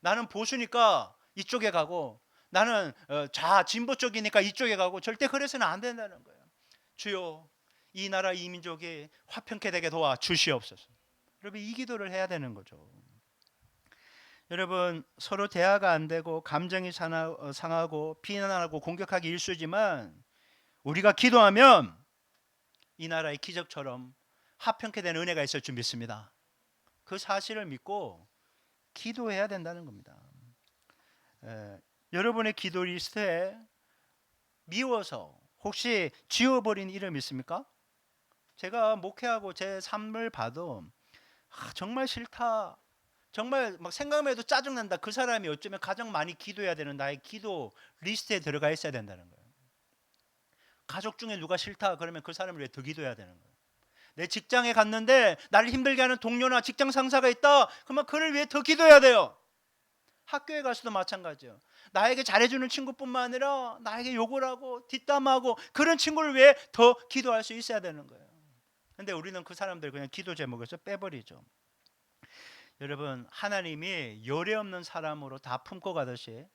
나는 보수니까 이쪽에 가고 나는 진보 쪽이니까 이쪽에 가고 절대 그래서는 안 된다는 거예요. 주여 이 나라 이 민족이 화평케 되게 도와 주시옵소서. 여러분 이 기도를 해야 되는 거죠. 여러분 서로 대화가 안 되고 감정이 상하고 비난하고 공격하기 일쑤지만 우리가 기도하면 이 나라의 기적처럼 화평케 되는 은혜가 있을 줄 믿습니다. 그 사실을 믿고 기도해야 된다는 겁니다. 여러분의 기도 리스트에 미워서 혹시 지워버린 이름 있습니까? 제가 목회하고 제 삶을 봐도 정말 싫다, 정말 막 생각만 해도 짜증난다, 그 사람이 어쩌면 가장 많이 기도해야 되는 나의 기도 리스트에 들어가 있어야 된다는 거예요. 가족 중에 누가 싫다 그러면 그 사람을 위해 더 기도해야 되는 거예요. 내 직장에 갔는데 나를 힘들게 하는 동료나 직장 상사가 있다 그러면 그를 위해 더 기도해야 돼요. 학교에 가서도 마찬가지예요. 나에게 잘해주는 친구뿐만 아니라 나에게 욕을 하고 뒷담화하고 그런 친구를 위해 더 기도할 수 있어야 되는 거예요. 근데 우리는 그 사람들 그냥 기도 제목에서 빼버리죠. 여러분 하나님이 열애 없는 사람으로 다 품고 가듯이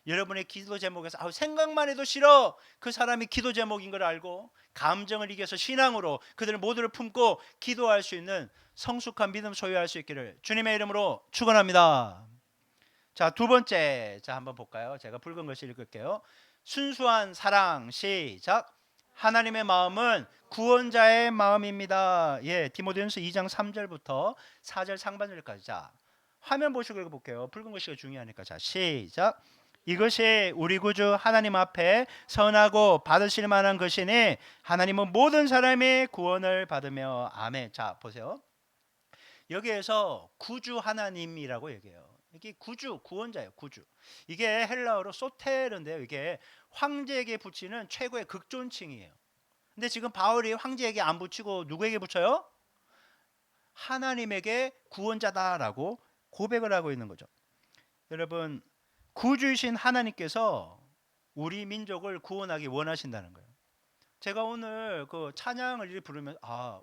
여러분의 기도 제목에서 생각만 해도 싫어 그 사람이 기도 제목인 걸 알고 감정을 이겨서 신앙으로 그들을 모두를 품고 기도할 수 있는 성숙한 믿음 소유할 수 있기를 주님의 이름으로 축원합니다. 자, 두 번째 한번 볼까요? 제가 붉은 글씨 읽을게요. 순수한 사랑. 시작. 하나님의 마음은 구원자의 마음입니다. 예, 디모데전서 2장 3절부터 4절 상반절까지. 자, 화면 보시고 읽어볼게요. 붉은 글씨가 중요하니까. 자, 시작. 이것이 우리 구주 하나님 앞에 선하고 받으실 만한 것이니 하나님은 모든 사람이 구원을 받으며 아멘. 자, 보세요. 여기에서 구주 하나님이라고 얘기해요. 이게 구주, 구원자예요. 구주. 이게 헬라어로 소테르인데요. 이게 황제에게 붙이는 최고의 극존칭이에요. 근데 지금 바울이 황제에게 안 붙이고 누구에게 붙여요? 하나님에게 구원자다라고 고백을 하고 있는 거죠. 여러분, 구주이신 하나님께서 우리 민족을 구원하기 원하신다는 거예요. 제가 오늘 그 찬양을 부르면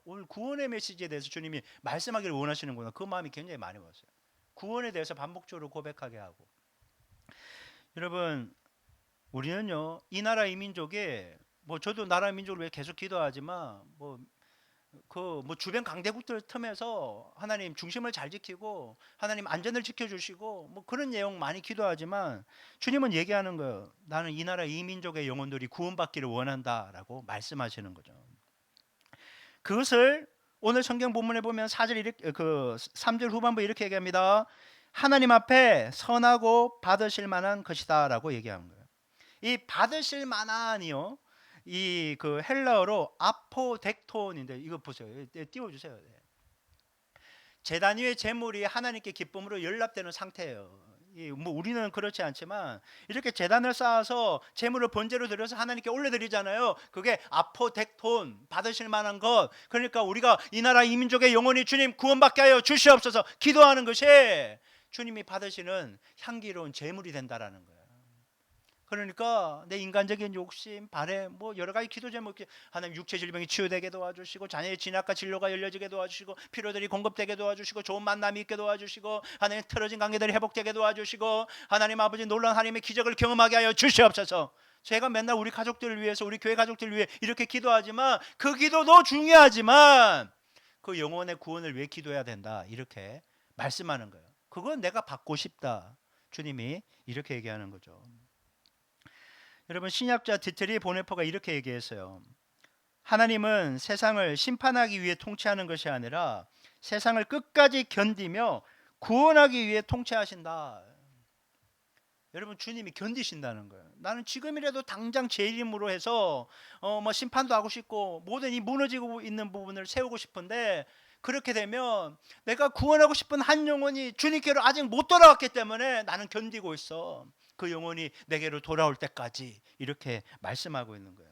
오늘 구원의 메시지에 대해서 주님이 말씀하기를 원하시는구나. 그 마음이 굉장히 많이 왔어요. 구원에 대해서 반복적으로 고백하게 하고. 여러분 우리는요 이 나라 이 민족에 저도 나라 민족을 위해 계속 기도하지만 주변 강대국들 틈에서 하나님 중심을 잘 지키고 하나님 안전을 지켜주시고 그런 내용 많이 기도하지만 주님은 얘기하는 거예요. 나는 이 나라 이 민족의 영혼들이 구원받기를 원한다라고 말씀하시는 거죠. 그것을 오늘 성경 본문에 보면 3절 후반부 이렇게 얘기합니다. 하나님 앞에 선하고 받으실 만한 것이다라고 얘기하는 거예요. 이 받으실 만한이요, 이 그 헬라어로 아포덱톤인데 이거 보세요. 띄워주세요. 제단 위의 제물이 하나님께 기쁨으로 연락되는 상태예요. 우리는 그렇지 않지만 이렇게 제단을 쌓아서 제물을 번제로 드려서 하나님께 올려드리잖아요. 그게 아포덱톤, 받으실 만한 것. 그러니까 우리가 이 나라 이 민족의 영혼이 주님 구원받게 하여 주시옵소서 기도하는 것이 주님이 받으시는 향기로운 제물이 된다라는 거예요. 그러니까 내 인간적인 욕심, 바램, 여러 가지 기도 제목이 하나님 육체 질병이 치유되게 도와주시고 자녀의 진학과 진로가 열려지게 도와주시고 필요들이 공급되게 도와주시고 좋은 만남이 있게 도와주시고 하나님 틀어진 관계들이 회복되게 도와주시고 하나님 아버지 놀라운 하나님의 기적을 경험하게 하여 주시옵소서. 제가 맨날 우리 가족들을 위해서 우리 교회 가족들을 위해 이렇게 기도하지만 그 기도도 중요하지만 그 영혼의 구원을 위해 기도해야 된다 이렇게 말씀하는 거예요. 그건 내가 받고 싶다. 주님이 이렇게 얘기하는 거죠. 여러분 신약자 디트리 보네퍼가 이렇게 얘기했어요. 하나님은 세상을 심판하기 위해 통치하는 것이 아니라 세상을 끝까지 견디며 구원하기 위해 통치하신다. 여러분, 주님이 견디신다는 거예요. 나는 지금이라도 당장 제 이름으로 해서 뭐 심판도 하고 싶고 모든 이 무너지고 있는 부분을 세우고 싶은데, 그렇게 되면 내가 구원하고 싶은 한 영혼이 주님께로 아직 못 돌아왔기 때문에 나는 견디고 있어. 그 영혼이 내게로 돌아올 때까지, 이렇게 말씀하고 있는 거예요.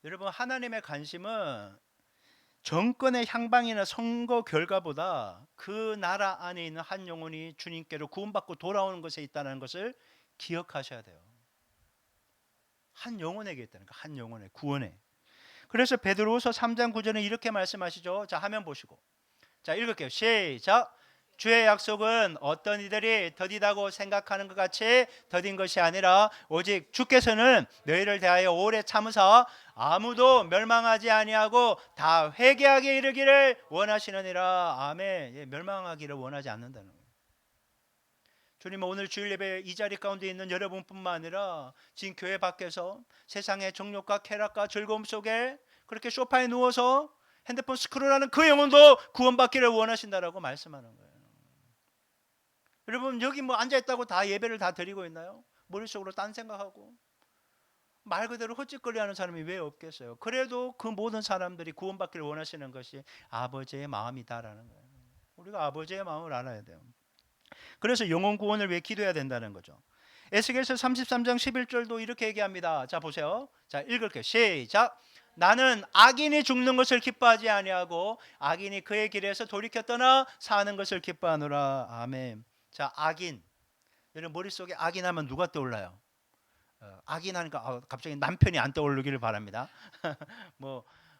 여러분, 하나님의 관심은 정권의 향방이나 선거 결과보다 그 나라 안에 있는 한 영혼이 주님께로 구원받고 돌아오는 것에 있다는 것을 기억하셔야 돼요. 한 영혼에게 있다는 거, 한 영혼의 구원에. 그래서 베드로후서 3장 9절에 이렇게 말씀하시죠. 자, 화면 보시고 자, 읽을게요. 시작. 주의 약속은 어떤 이들이 더디다고 생각하는 것 같이 더딘 것이 아니라 오직 주께서는 너희를 대하여 오래 참으사 아무도 멸망하지 아니하고 다 회개하게 이르기를 원하시느니라. 아멘. 예, 멸망하기를 원하지 않는다는 거예요. 주님은 오늘 주일 예배 이 자리 가운데 있는 여러분뿐만 아니라 지금 교회 밖에서 세상의 정욕과 쾌락과 즐거움 속에 그렇게 소파에 누워서 핸드폰 스크롤하는 그 영혼도 구원받기를 원하신다라고 말씀하는 거예요. 여러분, 여기 뭐 앉아있다고 다 예배를 다 드리고 있나요? 머릿속으로 딴 생각하고 말 그대로 헛짓거리하는 사람이 왜 없겠어요? 그래도 그 모든 사람들이 구원받기를 원하시는 것이 아버지의 마음이다라는 거예요. 우리가 아버지의 마음을 알아야 돼요. 그래서 영혼 구원을 위해 기도해야 된다는 거죠. 에스겔서 33장 11절도 이렇게 얘기합니다. 자, 보세요. 자, 읽을게요. 시작. 나는 악인이 죽는 것을 기뻐하지 아니하고 악인이 그의 길에서 돌이켜 떠나 사는 것을 기뻐하노라. 아멘. 자, 악인. 여러분, 머릿속에 악인 하면 누가 떠올라요? 악인 하니까 갑자기 남편이 안 떠오르기를 바랍니다.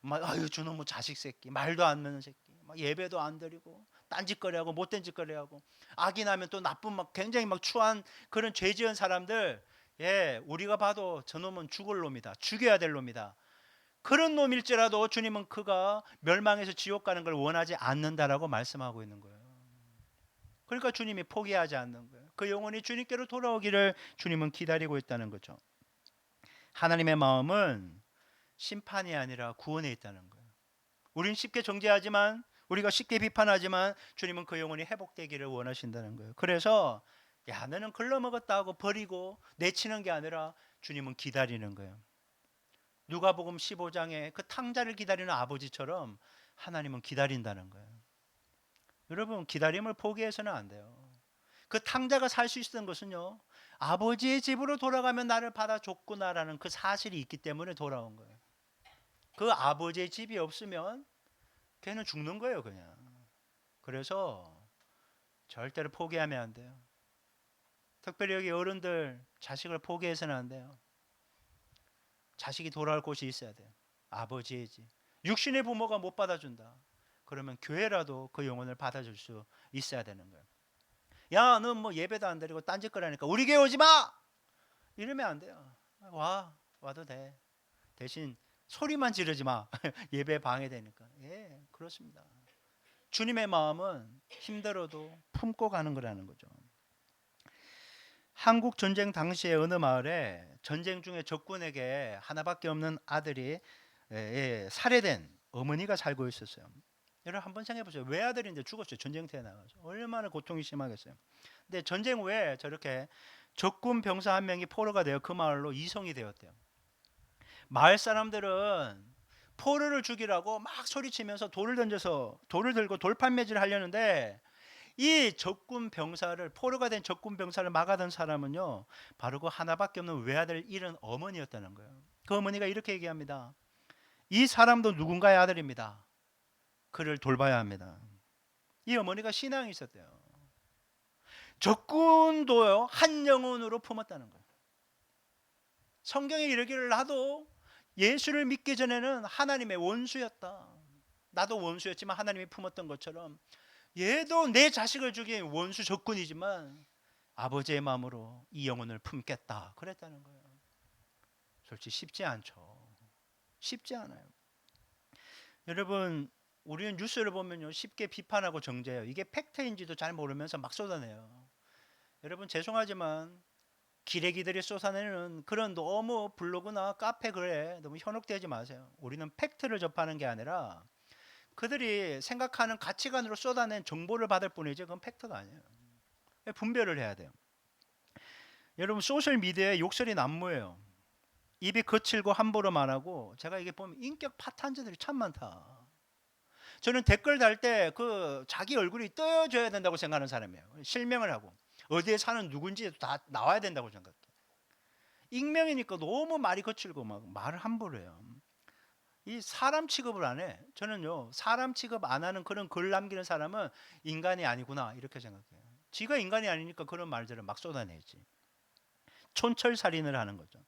아유, 저놈 뭐 자식 새끼, 말도 안 듣는 새끼, 막 예배도 안 드리고 딴짓거리하고 못된 짓거리하고. 악인 하면 또 나쁜 굉장히 추한 그런 죄 지은 사람들. 예, 우리가 봐도 저놈은 죽을 놈이다, 죽여야 될 놈이다. 그런 놈일지라도 주님은 그가 멸망해서 지옥 가는 걸 원하지 않는다라고 말씀하고 있는 거예요. 그러니까 주님이 포기하지 않는 거예요. 그 영혼이 주님께로 돌아오기를 주님은 기다리고 있다는 거죠. 하나님의 마음은 심판이 아니라 구원에 있다는 거예요. 우린 쉽게 정죄하지만, 우리가 쉽게 비판하지만 주님은 그 영혼이 회복되기를 원하신다는 거예요. 그래서 야, 너는 글러먹었다 하고 버리고 내치는 게 아니라 주님은 기다리는 거예요. 누가복음 15장에 그 탕자를 기다리는 아버지처럼 하나님은 기다린다는 거예요. 여러분, 기다림을 포기해서는 안 돼요. 그 탕자가 살 수 있었던 것은요, 아버지의 집으로 돌아가면 나를 받아줬구나라는 그 사실이 있기 때문에 돌아온 거예요. 그 아버지의 집이 없으면 걔는 죽는 거예요, 그냥. 그래서 절대로 포기하면 안 돼요. 특별히 여기 어른들, 자식을 포기해서는 안 돼요. 자식이 돌아올 곳이 있어야 돼요. 아버지의 집. 육신의 부모가 못 받아준다. 그러면 교회라도 그 영혼을 받아줄 수 있어야 되는 거예요. 야, 너 뭐 예배도 안 드리고 딴짓거리니까 우리 교회 오지 마! 이러면 안 돼요. 와도 돼. 대신 소리만 지르지 마. 예배 방해되니까. 예, 그렇습니다. 주님의 마음은 힘들어도 품고 가는 거라는 거죠. 한국 전쟁 당시에 어느 마을에 전쟁 중에 적군에게 하나밖에 없는 아들이 살해된 어머니가 살고 있었어요. 여러분, 한번 생각해 보세요. 외아들인데 죽었어요. 전쟁터에 나가서. 얼마나 고통이 심하겠어요. 근데 전쟁 후에 저렇게 적군 병사 한 명이 포로가 되어 그 마을로 이송이 되었대요. 마을 사람들은 포로를 죽이라고 막 소리치면서 돌을 들고 돌판매질을 하려는데, 이 적군 병사를, 포로가 된 적군 병사를 막아던 사람은요, 바로 그 하나밖에 없는 외아들을 잃은 어머니였다는 거예요. 그 어머니가 이렇게 얘기합니다. 이 사람도 누군가의 아들입니다. 그를 돌봐야 합니다. 이 어머니가 신앙이 있었대요. 적군도요, 한 영혼으로 품었다는 거예요. 성경에 이르기를 나도 예수를 믿기 전에는 하나님의 원수였다. 나도 원수였지만 하나님이 품었던 것처럼 얘도 내 자식을 죽인 원수 적군이지만 아버지의 마음으로 이 영혼을 품겠다, 그랬다는 거예요. 솔직히 쉽지 않죠. 쉽지 않아요. 여러분, 우리는 뉴스를 보면요, 쉽게 비판하고 정죄해요. 이게 팩트인지도 잘 모르면서 막 쏟아내요. 여러분, 죄송하지만 기레기들이 쏟아내는 그런 너무 블로그나 카페 글에 너무 현혹되지 마세요. 우리는 팩트를 접하는 게 아니라 그들이 생각하는 가치관으로 쏟아낸 정보를 받을 뿐이지 그건 팩트가 아니에요. 분별을 해야 돼요. 여러분 소셜 미디어에 욕설이 난무해요. 입이 거칠고 함부로 말하고 제가 이게 보면 인격 파탄자들이 참 많다. 저는 댓글 달 때 그 자기 얼굴이 떠져야 된다고 생각하는 사람이에요. 실명을 하고 어디에 사는 누군지 다 나와야 된다고 생각해요. 익명이니까 너무 말이 거칠고 막 말을 함부로 해요. 이 사람 취급을 안 해. 저는요 사람 취급 안 하는 그런 글 남기는 사람은 인간이 아니구나 이렇게 생각해요. 지가 인간이 아니니까 그런 말들을 막 쏟아내지. 촌철살인을 하는 거죠.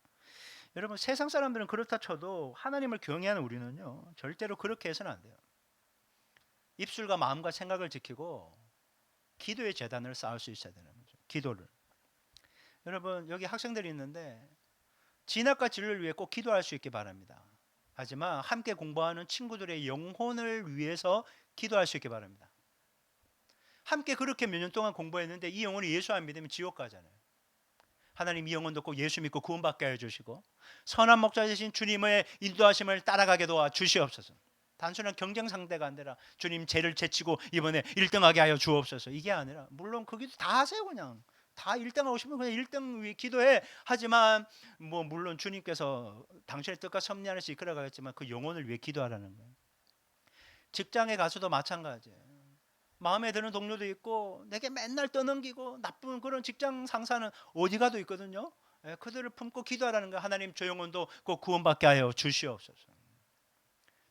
여러분 세상 사람들은 그렇다 쳐도 하나님을 경외하는 우리는요 절대로 그렇게 해서는 안 돼요. 입술과 마음과 생각을 지키고 기도의 재단을 쌓을 수 있어야 되는 거죠. 기도를. 여러분 여기 학생들이 있는데 진학과 진로를 위해 꼭 기도할 수 있기 바랍니다. 하지만 함께 공부하는 친구들의 영혼을 위해서 기도할 수 있기 바랍니다. 함께 그렇게 몇 년 동안 공부했는데 이 영혼이 예수 안 믿으면 지옥 가잖아요. 하나님 이 영혼도 꼭 예수 믿고 구원받게 해주시고 선한 목자 되신 주님의 인도하심을 따라가게 도와 주시옵소서. 단순한 경쟁 상대가 아니라 주님 죄를 제치고 이번에 1등하게 하여 주옵소서. 이게 아니라 물론 거기도 다 하세요. 그냥 다 1등하고 싶으면 그냥 1등 위해 기도해. 하지만 뭐 물론 주님께서 당신의 뜻과 섭리 안에서 이끌어가겠지만 그 영혼을 위해 기도하라는 거예요. 직장에 가서도 마찬가지예요. 마음에 드는 동료도 있고 내게 맨날 떠넘기고 나쁜 그런 직장 상사는 어디 가도 있거든요. 그들을 품고 기도하라는 거예요. 하나님 저 영혼도 꼭 구원받게 하여 주시옵소서.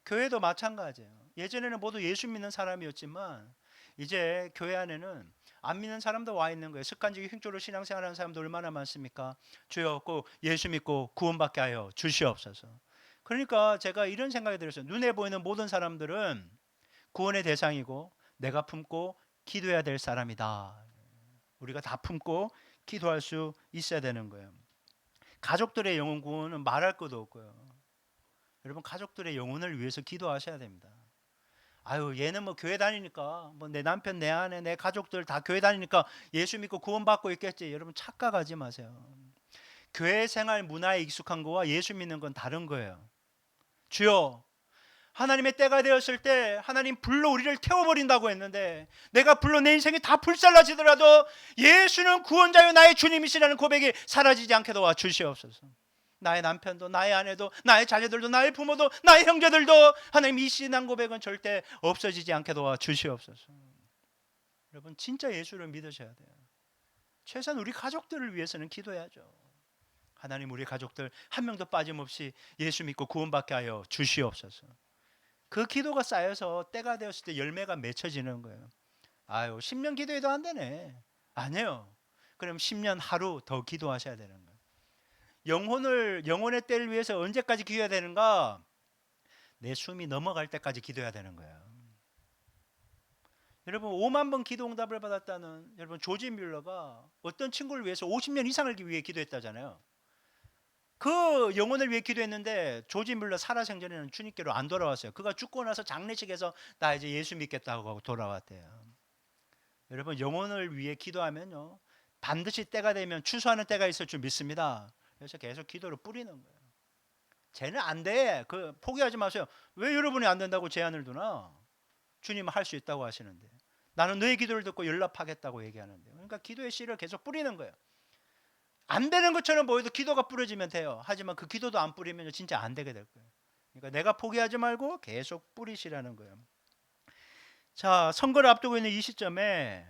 교회도 마찬가지예요. 예전에는 모두 예수 믿는 사람이었지만 이제 교회 안에는 안 믿는 사람도 와 있는 거예요. 습관적인 횡조로 신앙생활하는 사람도 얼마나 많습니까? 주여 꼭 예수 믿고 구원받게 하여 주시옵소서. 그러니까 제가 이런 생각이 들었어요. 눈에 보이는 모든 사람들은 구원의 대상이고 내가 품고 기도해야 될 사람이다. 우리가 다 품고 기도할 수 있어야 되는 거예요. 가족들의 영혼 구원은 말할 것도 없고요. 여러분 가족들의 영혼을 위해서 기도하셔야 됩니다. 아유 얘는 뭐 교회 다니니까 뭐 내 남편 내 아내 내 가족들 다 교회 다니니까 예수 믿고 구원받고 있겠지. 여러분 착각하지 마세요. 교회 생활 문화에 익숙한 거와 예수 믿는 건 다른 거예요. 주여 하나님의 때가 되었을 때 하나님 불로 우리를 태워버린다고 했는데 내가 불로 내 인생이 다 불살라지더라도 예수는 구원자요 나의 주님이시라는 고백이 사라지지 않게 도와 주시옵소서. 나의 남편도 나의 아내도 나의 자녀들도 나의 부모도 나의 형제들도 하나님 이 신앙 고백은 절대 없어지지 않게 도와 주시옵소서. 여러분 진짜 예수를 믿으셔야 돼요. 최소한 우리 가족들을 위해서는 기도해야죠. 하나님 우리 가족들 한 명도 빠짐없이 예수 믿고 구원받게 하여 주시옵소서. 그 기도가 쌓여서 때가 되었을 때 열매가 맺혀지는 거예요. 아유 10년 기도해도 안 되네. 아니에요. 그럼 10년 하루 더 기도하셔야 되는 거예요. 영혼의 때를 위해서 언제까지 기도해야 되는가? 내 숨이 넘어갈 때까지 기도해야 되는 거예요. 여러분 5만 번 기도 응답을 받았다는 여러분 조지 뮬러가 어떤 친구를 위해서 50년 이상을 위해 기도했다잖아요. 그 영혼을 위해 기도했는데 조지 뮬러 살아생전에는 주님께로 안 돌아왔어요. 그가 죽고 나서 장례식에서 나 이제 예수 믿겠다고 하고 돌아왔대요. 여러분 영혼을 위해 기도하면요 반드시 때가 되면 추수하는 때가 있을 줄 믿습니다. 그래서 계속 기도를 뿌리는 거예요. 쟤는 안 돼. 그 포기하지 마세요. 왜 여러분이 안 된다고 제안을 두나? 주님은 할 수 있다고 하시는데 나는 너의 기도를 듣고 연락하겠다고 얘기하는데 그러니까 기도의 씨를 계속 뿌리는 거예요. 안 되는 것처럼 보여도 기도가 뿌려지면 돼요. 하지만 그 기도도 안 뿌리면 진짜 안 되게 될 거예요. 그러니까 내가 포기하지 말고 계속 뿌리시라는 거예요. 자, 선거를 앞두고 있는 이 시점에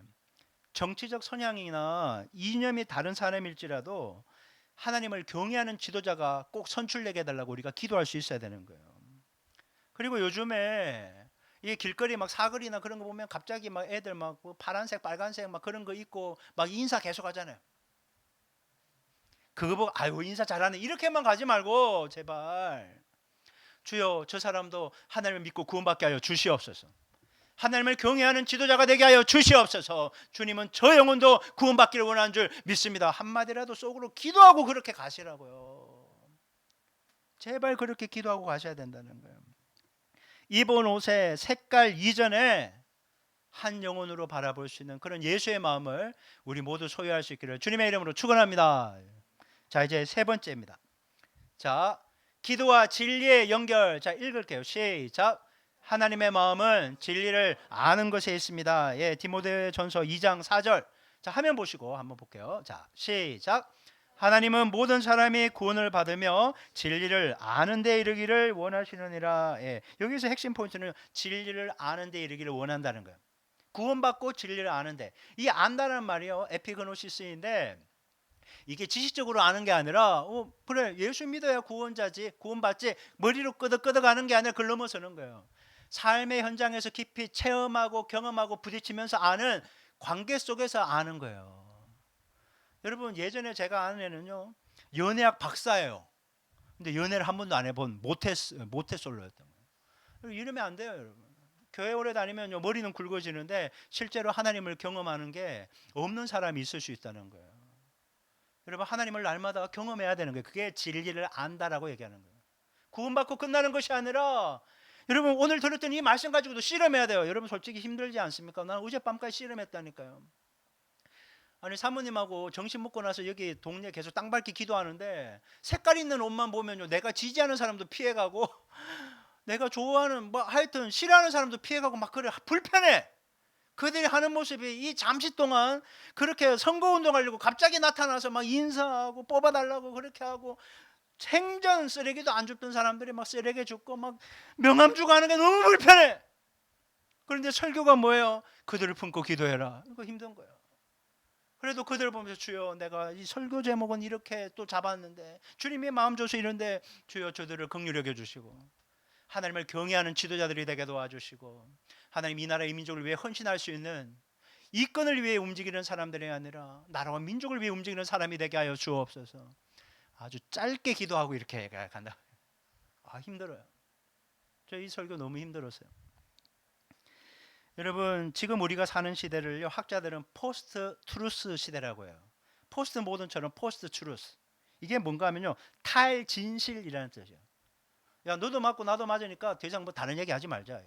정치적 성향이나 이념이 다른 사람일지라도 하나님을 경외하는 지도자가 꼭 선출되게 해달라고 우리가 기도할 수 있어야 되는 거예요. 그리고 요즘에 이 길거리 막 사거리나 그런 거 보면 갑자기 막 애들 막 파란색 빨간색 막 그런 거 입고 막 인사 계속 하잖아요. 그거 보고 아유 인사 잘하네 이렇게만 가지 말고 제발 주여 저 사람도 하나님을 믿고 구원받게 하여 주시옵소서. 하나님을 경외하는 지도자가 되게 하여 주시옵소서. 주님은 저 영혼도 구원받기를 원하는 줄 믿습니다. 한마디라도 속으로 기도하고 그렇게 가시라고요. 제발 그렇게 기도하고 가셔야 된다는 거예요. 입은 옷의 색깔 이전에 한 영혼으로 바라볼 수 있는 그런 예수의 마음을 우리 모두 소유할 수 있기를 주님의 이름으로 축원합니다. 자, 이제 세 번째입니다. 자, 기도와 진리의 연결. 자, 읽을게요. 시작. 하나님의 마음은 진리를 아는 것에 있습니다. 예, 디모데전서 2장 4절. 자, 화면 보시고 한번 볼게요. 자, 시작. 하나님은 모든 사람이 구원을 받으며 진리를 아는 데 이르기를 원하시느니라. 예, 여기서 핵심 포인트는 진리를 아는 데 이르기를 원한다는 거예요. 구원받고 진리를 아는데, 이 안다는 말이요 에피그노시스인데, 이게 지식적으로 아는 게 아니라 그래 예수 믿어야 구원자지, 구원받지, 머리로 끄덕끄덕 하는 게 아니라 그걸 넘어서는 거예요. 삶의 현장에서 깊이 체험하고 경험하고 부딪히면서 아는, 관계 속에서 아는 거예요. 여러분, 예전에 제가 아는 애는요 연애학 박사예요. 근데 연애를 한 번도 안 해본 모태솔로였던 거예요. 이러면 안 돼요, 여러분. 교회 오래 다니면요 머리는 굵어지는데 실제로 하나님을 경험하는 게 없는 사람이 있을 수 있다는 거예요. 여러분, 하나님을 날마다 경험해야 되는 거예요. 그게 진리를 안다라고 얘기하는 거예요. 구원받고 끝나는 것이 아니라, 여러분 오늘 들었던 이 말씀 가지고도 씨름해야 돼요. 여러분 솔직히 힘들지 않습니까? 난 어젯밤까지 씨름했다니까요. 아니, 사모님하고 정신 먹고 나서 여기 동네 계속 땅 밟기 기도하는데, 색깔 있는 옷만 보면요 내가 지지하는 사람도 피해가고 내가 좋아하는 하여튼 싫어하는 사람도 피해가고 막 그래. 불편해. 그들이 하는 모습이 이 잠시 동안 그렇게 선거운동하려고 갑자기 나타나서 막 인사하고 뽑아달라고 그렇게 하고, 생전 쓰레기도 안 줍던 사람들이 막 쓰레기 줍고 막 명함 주고 하는 게 너무 불편해. 그런데 설교가 뭐예요? 그들을 품고 기도해라. 이거 힘든 거예요. 그래도 그들을 보면서 주여, 내가 이 설교 제목은 이렇게 또 잡았는데 주님이 마음 줘서 이런데 주여 저들을 긍휼히 여겨주시고 하나님을 경외하는 지도자들이 되게 도와주시고, 하나님 이 나라 이 민족을 위해 헌신할 수 있는, 이권을 위해 움직이는 사람들이 아니라 나라와 민족을 위해 움직이는 사람이 되게 하여 주옵소서. 아주 짧게 기도하고 이렇게 간다. 힘들어요. 저 이 설교 너무 힘들었어요. 여러분, 지금 우리가 사는 시대를요 학자들은 포스트 트루스 시대라고 해요. 포스트 모던처럼 포스트 트루스. 이게 뭔가 하면요 탈진실이라는 뜻이에요. 야, 너도 맞고 나도 맞으니까 더 이상 뭐 다른 얘기 하지 말자.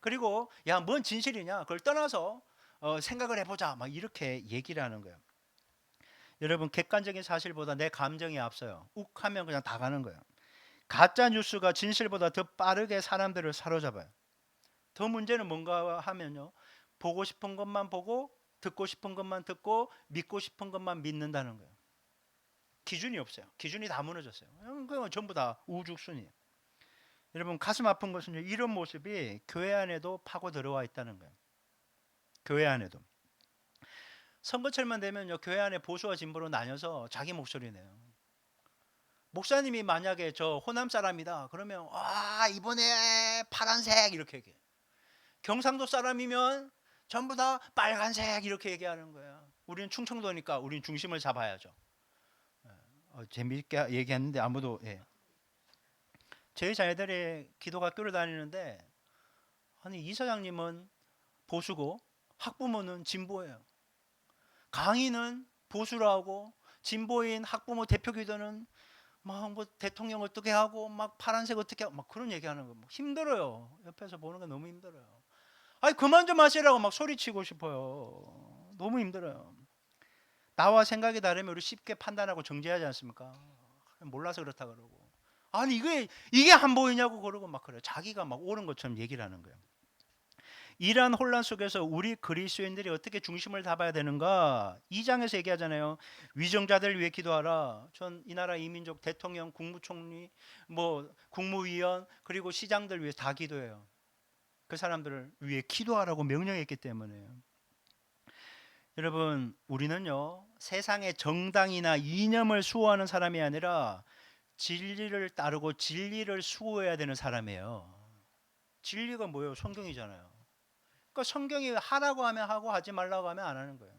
그리고 야, 뭔 진실이냐, 그걸 떠나서 생각을 해보자, 막 이렇게 얘기를 하는 거예요. 여러분, 객관적인 사실보다 내 감정이 앞서요. 욱 하면 그냥 다 가는 거예요. 가짜 뉴스가 진실보다 더 빠르게 사람들을 사로잡아요. 더 문제는 뭔가 하면요 보고 싶은 것만 보고, 듣고 싶은 것만 듣고, 믿고 싶은 것만 믿는다는 거예요. 기준이 없어요. 기준이 다 무너졌어요. 그건 전부 다 우죽순이에요. 여러분, 가슴 아픈 것은요 이런 모습이 교회 안에도 파고 들어와 있다는 거예요. 교회 안에도. 선거철만 되면요 교회 안에 보수와 진보로 나뉘어서 자기 목소리 내요. 목사님이 만약에 저 호남 사람이다 그러면 이번에 파란색 이렇게 얘기해요. 경상도 사람이면 전부 다 빨간색 이렇게 얘기하는 거예요. 우리는 충청도니까 우리는 중심을 잡아야죠. 재미있게 얘기했는데 아무도 저희 자녀들이 기독학교를 다니는데, 아니 이사장님은 보수고 학부모는 진보예요. 강의는 보수로 하고 진보인 학부모 대표 기도는 막 뭐 대통령 어떻게 하고 막 파란색 어떻게 하고 막 그런 얘기하는 거 힘들어요. 옆에서 보는 게 너무 힘들어요. 아니 그만 좀 하시라고 막 소리치고 싶어요. 너무 힘들어요. 나와 생각이 다르면 우리 쉽게 판단하고 정죄하지 않습니까? 몰라서 그렇다 그러고, 아니 이게 안 보이냐고 그러고 막 그래요. 자기가 막 옳은 것처럼 얘기를 하는 거예요. 이러한 혼란 속에서 우리 그리스도인들이 어떻게 중심을 잡아야 되는가? 2장에서 얘기하잖아요. 위정자들을 위해 기도하라. 전 이 나라 이민족 대통령, 국무총리, 국무위원, 그리고 시장들 위해 다 기도해요. 그 사람들을 위해 기도하라고 명령했기 때문에요. 여러분, 우리는요 세상의 정당이나 이념을 수호하는 사람이 아니라 진리를 따르고 진리를 수호해야 되는 사람이에요. 진리가 뭐예요? 성경이잖아요. 그러니까 성경이 하라고 하면 하고 하지 말라고 하면 안 하는 거예요.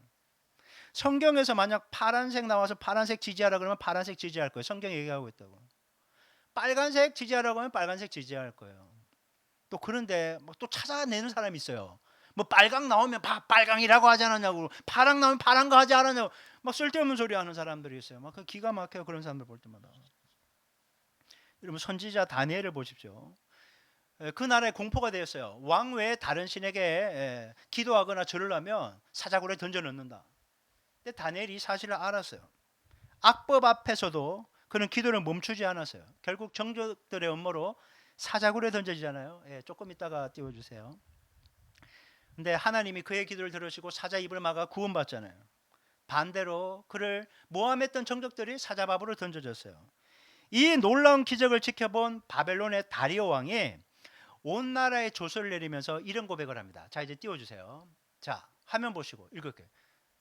성경에서 만약 파란색 나와서 파란색 지지하라 그러면 파란색 지지할 거예요. 성경이 얘기하고 있다고. 빨간색 지지하라고 하면 빨간색 지지할 거예요. 또 그런데 막 또 찾아내는 사람이 있어요. 뭐 빨강 나오면 빨강이라고 하지 않았냐고, 파랑 나오면 파란 거 하지 않았냐고 막 쓸데없는 소리 하는 사람들이 있어요. 막 기가 막혀요. 그런 사람들 볼 때마다. 여러분, 선지자 다니엘을 보십시오. 그 나라에 공포가 되었어요. 왕 외에 다른 신에게 기도하거나 절을 하면 사자굴에 던져 넣는다. 근데 다니엘이 이 사실을 알았어요. 악법 앞에서도 그는 기도를 멈추지 않았어요. 결국 정적들의 음모로 사자굴에 던져지잖아요. 예, 조금 있다가 띄워주세요. 근데 하나님이 그의 기도를 들으시고 사자 입을 막아 구원받잖아요. 반대로 그를 모함했던 정적들이 사자밥으로 던져졌어요. 이 놀라운 기적을 지켜본 바벨론의 다리오 왕이 온 나라에 조서를 내리면서 이런 고백을 합니다. 자, 이제 띄워주세요. 자, 화면 보시고 읽을게요.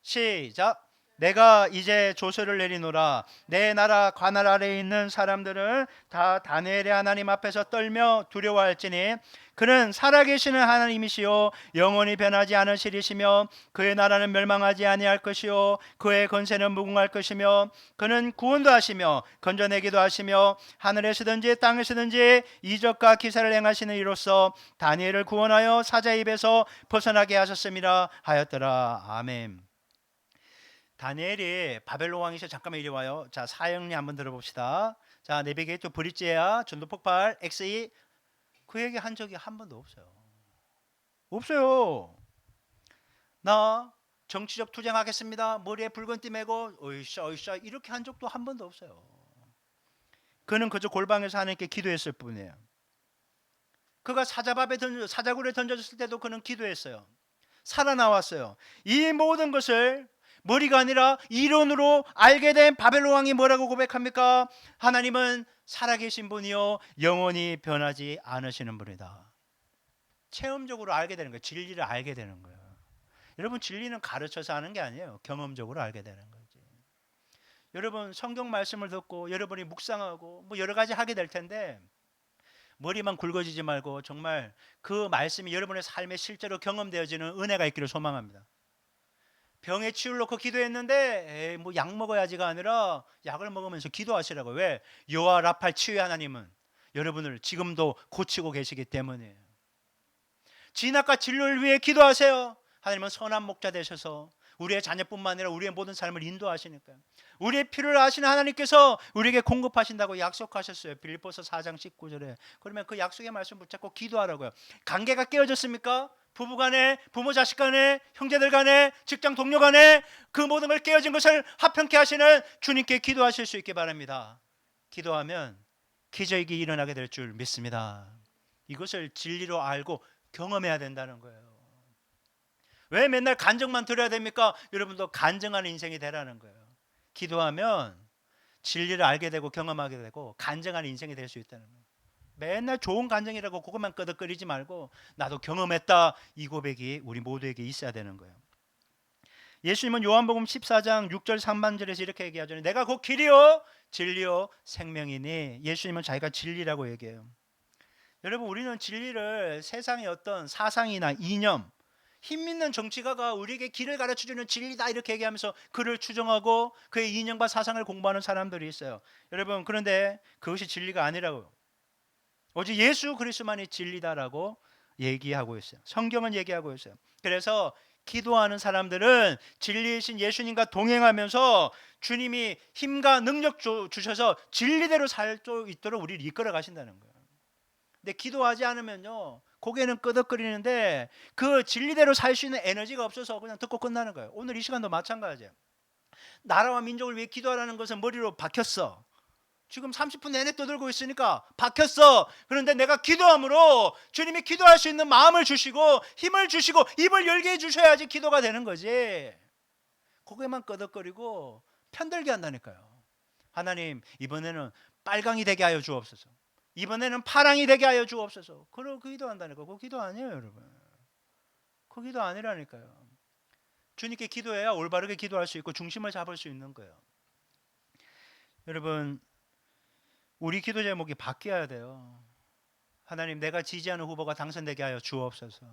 시작. 내가 이제 조서를 내리노라. 내 나라 관할 아래에 있는 사람들은 다 다니엘의 하나님 앞에서 떨며 두려워할지니 그는 살아계시는 하나님이시요 영원히 변하지 않으시리시며 그의 나라는 멸망하지 아니할 것이요 그의 권세는 무궁할 것이며 그는 구원도 하시며 건져내기도 하시며 하늘에서든지 땅에서든지 이적과 기사를 행하시는 이로써 다니엘을 구원하여 사자 입에서 벗어나게 하셨음이라 하였더라. 아멘. 다니엘이 바벨론 왕이셔. 잠깐만 이리 와요. 자, 사형리 한번 들어봅시다. 자, 내비게이터 브릿지야 전도 폭발 XE 그 얘기 한 적이 한 번도 없어요. 없어요. 나 정치적 투쟁하겠습니다. 머리에 붉은 띠 메고 어이샤 이렇게 한 적도 한 번도 없어요. 그는 그저 골방에서 하나님께 기도했을 뿐이에요. 그가 사자굴에 던져졌을 때도 그는 기도했어요. 살아나왔어요. 이 모든 것을 머리가 아니라 이론으로 알게 된 바벨론 왕이 뭐라고 고백합니까? 하나님은 살아계신 분이요 영원히 변하지 않으시는 분이다. 체험적으로 알게 되는 거예요. 진리를 알게 되는 거예요. 여러분, 진리는 가르쳐서 하는 게 아니에요. 경험적으로 알게 되는 거지. 여러분, 성경 말씀을 듣고 여러분이 묵상하고 뭐 여러 가지 하게 될 텐데 머리만 굵어지지 말고 정말 그 말씀이 여러분의 삶에 실제로 경험되어지는 은혜가 있기를 소망합니다. 병에 치유를 놓고 기도했는데 뭐 약 먹어야지가 아니라 약을 먹으면서 기도하시라고. 왜? 여호와 라파 치유의 하나님은 여러분을 지금도 고치고 계시기 때문이에요. 진학과 진로를 위해 기도하세요. 하나님은 선한 목자 되셔서 우리의 자녀뿐만 아니라 우리의 모든 삶을 인도하시니까요. 우리의 필요를 아시는 하나님께서 우리에게 공급하신다고 약속하셨어요. 빌립보서 4장 19절에. 그러면 그 약속의 말씀 붙잡고 기도하라고요. 관계가 깨어졌습니까? 부부간에, 부모 자식 간에, 형제들 간에, 직장 동료 간에 그 모든 걸 깨어진 것을 화평케 하시는 주님께 기도하실 수 있게 바랍니다. 기도하면 기적이 일어나게 될 줄 믿습니다. 이것을 진리로 알고 경험해야 된다는 거예요. 왜 맨날 간증만 들어야 됩니까? 여러분도 간증하는 인생이 되라는 거예요. 기도하면 진리를 알게 되고 경험하게 되고 간증하는 인생이 될 수 있다는 거예요. 맨날 좋은 간증이라고 그것만 끄덕거리지 말고 나도 경험했다, 이 고백이 우리 모두에게 있어야 되는 거예요. 예수님은 요한복음 14장 6절 3반절에서 이렇게 얘기하죠. 내가 곧 길이요 진리요 생명이니. 예수님은 자기가 진리라고 얘기해요. 여러분, 우리는 진리를 세상의 어떤 사상이나 이념, 힘있는 정치가가 우리에게 길을 가르쳐주는 진리다 이렇게 얘기하면서 그를 추종하고 그의 이념과 사상을 공부하는 사람들이 있어요. 여러분, 그런데 그것이 진리가 아니라고요. 오직 예수 그리스도만이 진리다라고 얘기하고 있어요. 성경은 얘기하고 있어요. 그래서 기도하는 사람들은 진리이신 예수님과 동행하면서 주님이 힘과 능력 주셔서 진리대로 살 수 있도록 우리를 이끌어 가신다는 거예요. 근데 기도하지 않으면요, 고개는 끄덕거리는데 그 진리대로 살 수 있는 에너지가 없어서 그냥 듣고 끝나는 거예요. 오늘 이 시간도 마찬가지예요. 나라와 민족을 위해 기도하라는 것은 머리로 박혔어. 지금 30분 내내 떠들고 있으니까 박혔어. 그런데 내가 기도함으로 주님이 기도할 수 있는 마음을 주시고 힘을 주시고 입을 열게 해주셔야지 기도가 되는 거지. 고개만 끄덕거리고 편들게 한다니까요. 하나님, 이번에는 빨강이 되게 하여 주옵소서. 이번에는 파랑이 되게 하여 주옵소서. 그러고 기도한다니까. 그거 기도 아니에요, 여러분. 그 기도 아니라니까요. 주님께 기도해야 올바르게 기도할 수 있고 중심을 잡을 수 있는 거예요. 여러분, 우리 기도 제목이 바뀌어야 돼요. 하나님, 내가 지지하는 후보가 당선되게 하여 주옵소서.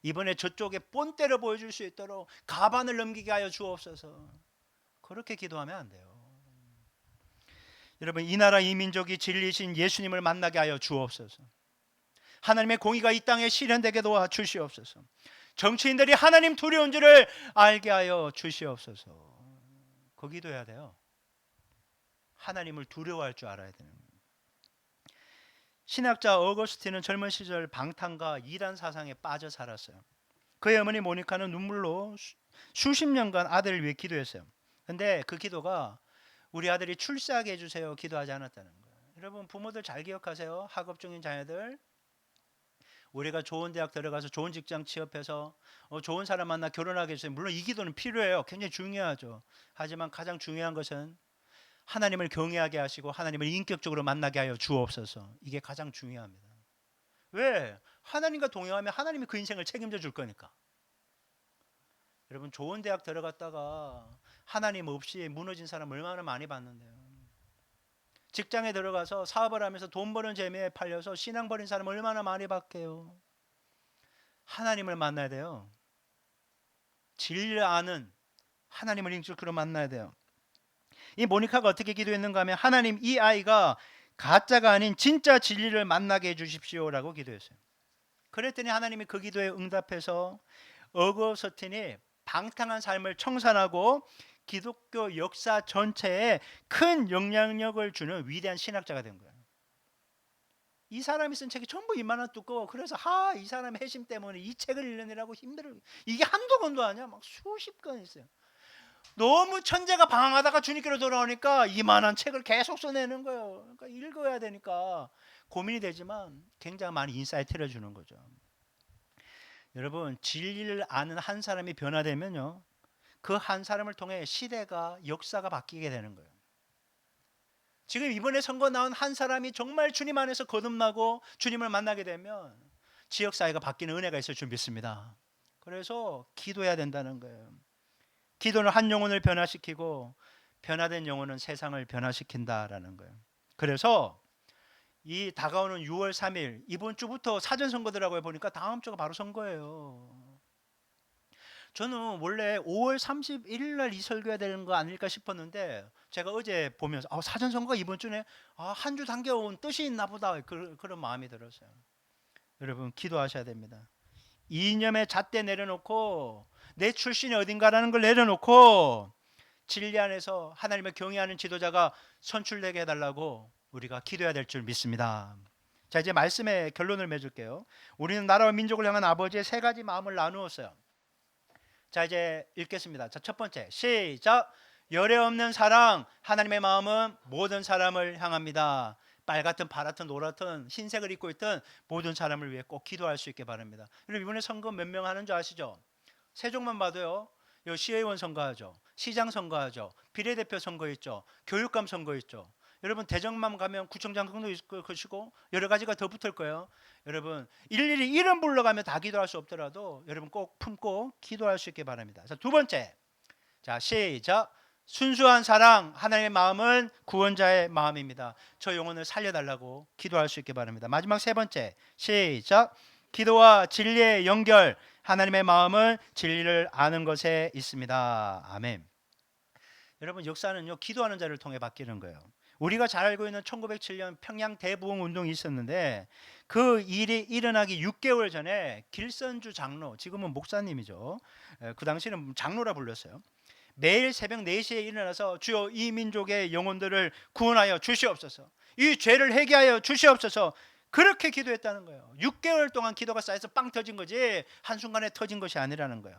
이번에 저쪽에 본때를 보여줄 수 있도록 가반을 넘기게 하여 주옵소서. 그렇게 기도하면 안 돼요. 여러분, 이 나라 이 민족이 진리신 예수님을 만나게 하여 주옵소서. 하나님의 공의가 이 땅에 실현되게 도와 주시옵소서. 정치인들이 하나님 두려운 줄을 알게 하여 주시옵소서. 그 기도해야 돼요. 하나님을 두려워할 줄 알아야 되는 거예요. 신학자 어거스틴은 젊은 시절 방탕과 이단 사상에 빠져 살았어요. 그의 어머니 모니카는 눈물로 수십 년간 아들을 위해 기도했어요. 근데 그 기도가 우리 아들이 출세하게 해주세요. 기도하지 않았다는 거예요. 여러분 부모들 잘 기억하세요. 학업 중인 자녀들, 우리가 좋은 대학 들어가서 좋은 직장 취업해서 좋은 사람 만나 결혼하게 해주세요. 물론 이 기도는 필요해요. 굉장히 중요하죠. 하지만 가장 중요한 것은 하나님을 경외하게 하시고 하나님을 인격적으로 만나게 하여 주옵소서. 이게 가장 중요합니다. 왜? 하나님과 동행하면 하나님이 그 인생을 책임져 줄 거니까. 여러분 좋은 대학 들어갔다가 하나님 없이 무너진 사람 얼마나 많이 봤는데요. 직장에 들어가서 사업을 하면서 돈 버는 재미에 팔려서 신앙 버린 사람 얼마나 많이 봤게요. 하나님을 만나야 돼요. 진리를 아는 하나님을 인격적으로 만나야 돼요. 이 모니카가 어떻게 기도했는가 하면 하나님 이 아이가 가짜가 아닌 진짜 진리를 만나게 해주십시오라고 기도했어요. 그랬더니 하나님이 그 기도에 응답해서 어거스틴이 방탕한 삶을 청산하고 기독교 역사 전체에 큰 영향력을 주는 위대한 신학자가 된 거예요. 이 사람이 쓴 책이 전부 이만한 두꺼워. 그래서 이 사람 회심 때문에 이 책을 읽느라고 힘들어. 이게 한두 권도 아니야. 막 수십 권 있어요. 너무 천재가 방황하다가 주님께로 돌아오니까 이만한 책을 계속 써내는 거예요. 그러니까 읽어야 되니까 고민이 되지만 굉장히 많이 인사이트를 주는 거죠. 여러분 진리를 아는 한 사람이 변화되면요, 그 한 사람을 통해 시대가 역사가 바뀌게 되는 거예요. 지금 이번에 선거 나온 한 사람이 정말 주님 안에서 거듭나고 주님을 만나게 되면 지역사회가 바뀌는 은혜가 있을 줄 믿습니다. 그래서 기도해야 된다는 거예요. 기도는 한 영혼을 변화시키고 변화된 영혼은 세상을 변화시킨다라는 거예요. 그래서 이 다가오는 6월 3일 이번 주부터 사전선거더라고요. 보니까 다음 주가 바로 선거예요. 저는 원래 5월 31일 날 이 설교해야 되는 거 아닐까 싶었는데 제가 어제 보면서 사전선거가 이번 주네, 한 주 당겨온 뜻이 있나 보다, 그런 마음이 들었어요. 여러분 기도하셔야 됩니다. 이념의 잣대 내려놓고 내 출신이 어딘가라는 걸 내려놓고 진리 안에서 하나님을 경외하는 지도자가 선출되게 해달라고 우리가 기도해야 될 줄 믿습니다. 자, 이제 말씀의 결론을 맺을게요. 우리는 나라와 민족을 향한 아버지의 세 가지 마음을 나누었어요. 자, 이제 읽겠습니다. 자, 첫 번째 시작. 열애 없는 사랑. 하나님의 마음은 모든 사람을 향합니다. 빨갛든 파랗든 노랗든 흰색을 입고 있든 모든 사람을 위해 꼭 기도할 수 있게 바랍니다. 여러분 이번에 선거 몇 명 하는 줄 아시죠? 세종만 봐도요, 시의원 선거하죠, 시장 선거하죠, 비례대표 선거 있죠, 교육감 선거 있죠. 여러분 대전만 가면 구청장 선거 있을 것이고 여러 가지가 더 붙을 거예요. 여러분 일일이 이름 불러가면 다 기도할 수 없더라도 여러분 꼭 품고 기도할 수 있게 바랍니다. 자, 두 번째, 자 시작. 순수한 사랑. 하나님의 마음은 구원자의 마음입니다. 저 영혼을 살려달라고 기도할 수 있게 바랍니다. 마지막 세 번째 시작. 기도와 진리의 연결. 하나님의 마음은 진리를 아는 것에 있습니다. 아멘. 여러분 역사는요, 기도하는 자를 통해 바뀌는 거예요. 우리가 잘 알고 있는 1907년 평양 대부흥 운동이 있었는데 그 일이 일어나기 6개월 전에 길선주 장로, 지금은 목사님이죠, 그 당시는 장로라 불렸어요. 매일 새벽 4시에 일어나서 주여 이 민족의 영혼들을 구원하여 주시옵소서, 이 죄를 회개하여 주시옵소서, 그렇게 기도했다는 거예요. 6개월 동안 기도가 쌓여서 빵 터진 거지 한순간에 터진 것이 아니라는 거예요.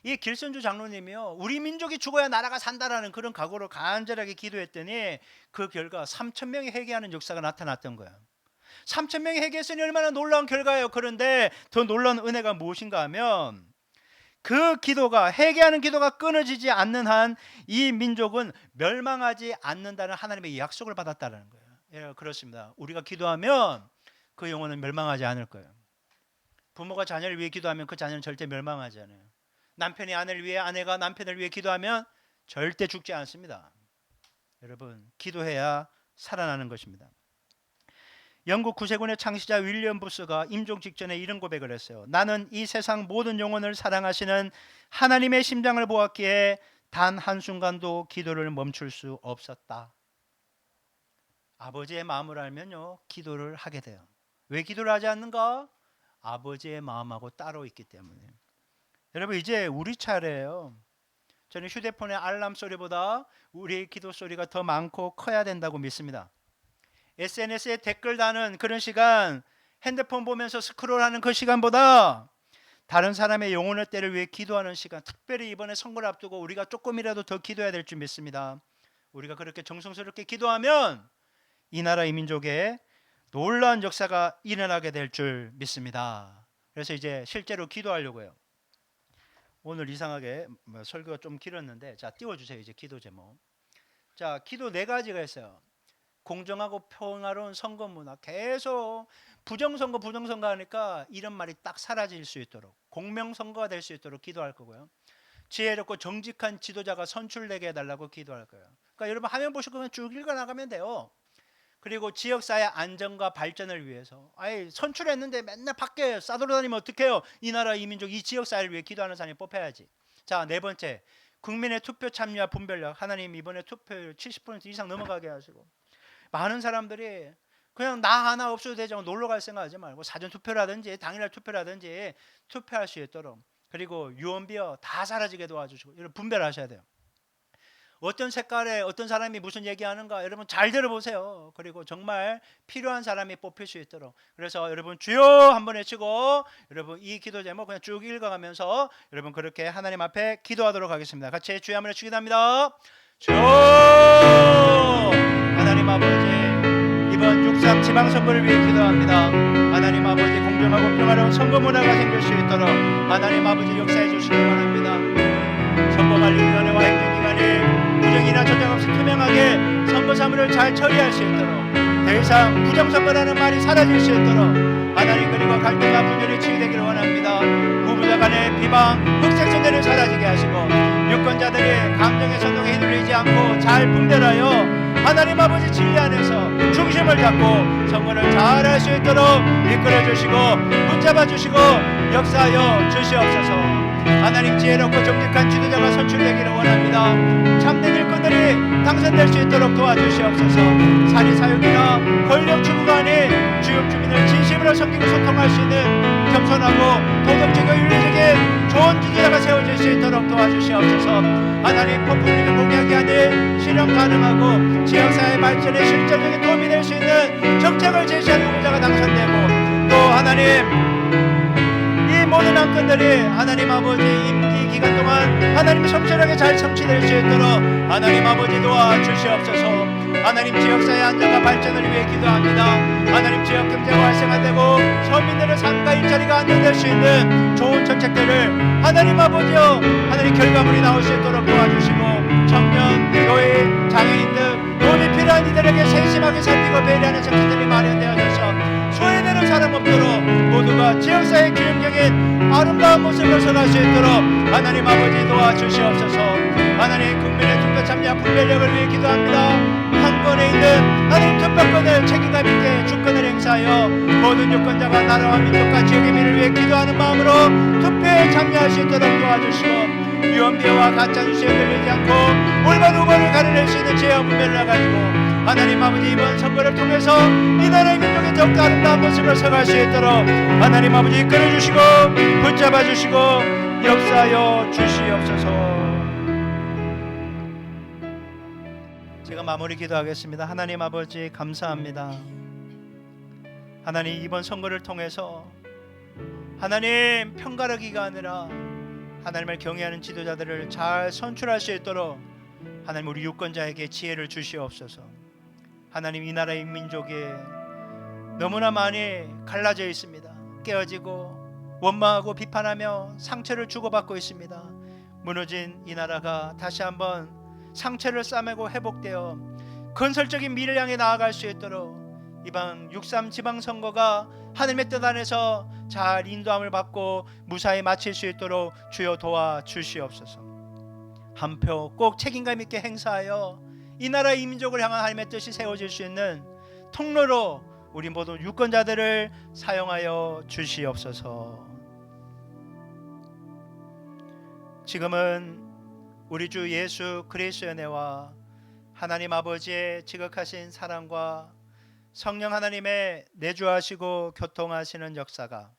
이 길선주 장로님이요, 우리 민족이 죽어야 나라가 산다라는 그런 각오로 간절하게 기도했더니 그 결과 3,000명이 회개하는 역사가 나타났던 거예요. 3,000명이 회개했으니 얼마나 놀라운 결과예요. 그런데 더 놀라운 은혜가 무엇인가 하면 그 기도가, 회개하는 기도가 끊어지지 않는 한 이 민족은 멸망하지 않는다는 하나님의 약속을 받았다는 거예요. 예, 그렇습니다. 우리가 기도하면 그 영혼은 멸망하지 않을 거예요. 부모가 자녀를 위해 기도하면 그 자녀는 절대 멸망하지 않아요. 남편이 아내를 위해, 아내가 남편을 위해 기도하면 절대 죽지 않습니다. 여러분 기도해야 살아나는 것입니다. 영국 구세군의 창시자 윌리엄 부스가 임종 직전에 이런 고백을 했어요. 나는 이 세상 모든 영혼을 사랑하시는 하나님의 심장을 보았기에 단 한순간도 기도를 멈출 수 없었다. 아버지의 마음을 알면요, 기도를 하게 돼요. 왜 기도를 하지 않는가? 아버지의 마음하고 따로 있기 때문에. 여러분 이제 우리 차례예요. 저는 휴대폰의 알람 소리보다 우리의 기도 소리가 더 많고 커야 된다고 믿습니다. SNS에 댓글 다는 그런 시간, 핸드폰 보면서 스크롤하는 그 시간보다 다른 사람의 영혼의 때를 위해 기도하는 시간, 특별히 이번에 선거를 앞두고 우리가 조금이라도 더 기도해야 될 줄 믿습니다. 우리가 그렇게 정성스럽게 기도하면 이 나라 이 민족에 놀라운 역사가 일어나게 될 줄 믿습니다. 그래서 이제 실제로 기도하려고요. 오늘 이상하게 설교가 좀 길었는데, 자 띄워주세요. 이제 기도 제목. 자, 기도 네 가지가 있어요. 공정하고 평화로운 선거 문화. 계속 부정선거 하니까 이런 말이 딱 사라질 수 있도록, 공명선거가 될 수 있도록 기도할 거고요. 지혜롭고 정직한 지도자가 선출되게 해달라고 기도할 거예요. 그러니까 여러분 화면 보시고 그냥 쭉 읽어나가면 돼요. 그리고 지역사회 안정과 발전을 위해서, 아예 선출했는데 맨날 밖에 싸돌아다니면 어떡해요? 이 나라 이 민족 이 지역사회를 위해 기도하는 사람이 뽑혀야지. 자, 네 번째, 국민의 투표 참여와 분별력. 하나님 이번에 투표율 70% 이상 넘어가게 하시고, 많은 사람들이 그냥 나 하나 없어도 되지 않고 놀러 갈 생각하지 말고 사전 투표라든지 당일날 투표라든지 투표할 수 있도록, 그리고 유언비어 다 사라지게 도와주시고, 여러분 분별하셔야 돼요. 어떤 색깔에 어떤 사람이 무슨 얘기하는가 여러분 잘 들어보세요. 그리고 정말 필요한 사람이 뽑힐 수 있도록. 그래서 여러분 주여 한번 외치고, 여러분 이 기도 제목 그냥 쭉 읽어가면서 여러분 그렇게 하나님 앞에 기도하도록 하겠습니다. 같이 주여 한번 외치기 합니다. 주여. 하나님 아버지, 이번 6.3 지방선거를 위해 기도합니다. 하나님 아버지, 공정하고 평화로운 선거 문화가 생길 수 있도록 하나님 아버지 역사해 주시기 바랍니다. 선거관리위원회와 행정기관이 부정이나 조작 없이 투명하게 선거 사무를 잘 처리할 수 있도록, 더 이상 부정선거라는 말이 사라질 수 있도록 하나님, 그리고 갈등과 분열이 치유되기를 원합니다. 후보자 간의 비방, 흑색선대를 사라지게 하시고, 유권자들이 감정의 선동에 휘둘리지 않고 잘 분별하여 하나님 아버지 진리 안에서 중심을 잡고 선거를 잘 할 수 있도록 이끌어 주시고 붙잡아 주시고 역사하여 주시옵소서. 하나님, 지혜롭고 정직한 지도자가 선출되기를 원합니다. 참된 일꾼들이 당선될 수 있도록 도와주시옵소서. 사리사욕이나 권력 추구가 아닌 주요 주민을 진심으로 섬기고 소통할 수 있는 겸손하고 도덕적이고 윤리적인 좋은 지도자가 세워질 수 있도록 도와주시옵소서. 하나님, 포퓰리즘 공약이 아닌 실현 가능하고 지역사회 발전에 실질적인 도움이 될 수 있는 정책을 제시하는 후보자가 당선되고, 또 하나님 이 모든 안건들이 하나님 아버지 임기 기간 동안 하나님 성실하게 잘 성취될 수 있도록 하나님 아버지 도와주시옵소서. 하나님, 지역사회 안정과 발전을 위해 기도합니다. 하나님, 지역 경제가 활성화되고 서민들의 삶과 일자리가 안정될 수 있는 좋은 정책들을 하나님 아버지여 하나님 결과물이 나올 수 있도록 도와주시고, 청년, 교회, 장애인 등 도움이 필요한 이들에게 세심하게 살피고 배려하는 정책들이 마련되어져서 소외되는 사람 없도록 모두가 지역사회 기능적인 아름다운 모습을 서갈 수 있도록 하나님 아버지 도와주시옵소서. 하나님, 국민의 투표 참여와 분별력을 위해 기도합니다. 한 권에 있는 하나님 투표권을 책임감 있게 주권을 행사하여 모든 유권자가 나라와 민족과 지역의 미래를 위해 기도하는 마음으로 투표에 참여할 수 있도록 도와주시고, 유언비어와 가짜뉴스에 걸리지 않고 올바른 후보를 가려낼 수 있는 지혜와 분별을 가지고 하나님 아버지, 이번 선거를 통해서 이 나라의 민족이 더욱더 아름다운 모습을 서갈 수 있도록 하나님 아버지 이끌어주시고 붙잡아주시고 역사하여 주시옵소서. 제가 마무리 기도하겠습니다. 하나님 아버지, 감사합니다. 하나님, 이번 선거를 통해서 하나님 편가르기가 아니라 하나님을 경외하는 지도자들을 잘 선출할 수 있도록 하나님 우리 유권자에게 지혜를 주시옵소서. 하나님, 이 나라의 민족이 너무나 많이 갈라져 있습니다. 깨어지고 원망하고 비판하며 상처를 주고받고 있습니다. 무너진 이 나라가 다시 한번 상처를 싸매고 회복되어 건설적인 미래를 향해 나아갈 수 있도록 이번 6.3 지방선거가 하나님의 뜻 안에서 잘 인도함을 받고 무사히 마칠 수 있도록 주여 도와주시옵소서. 한 표 꼭 책임감 있게 행사하여 이 나라 이 민족을 향한 하나님의 뜻이 세워질 수 있는 통로로 우리 모든 유권자들을 사용하여 주시옵소서. 지금은 우리 주 예수 그리스도의 은혜와 하나님 아버지의 지극하신 사랑과 성령 하나님의 내주하시고 교통하시는 역사가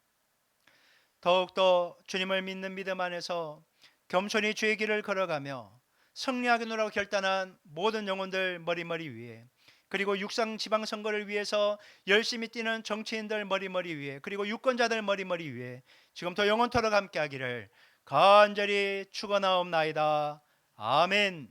더욱더 주님을 믿는 믿음 안에서 겸손히 주의 길을 걸어가며 승리하겠노라고 결단한 모든 영혼들 머리머리 위에, 그리고 6.3 지방선거를 위해서 열심히 뛰는 정치인들 머리머리 위에, 그리고 유권자들 머리머리 위에 지금부터 영원토록 함께 하기를 간절히 축원하옵나이다. 아멘.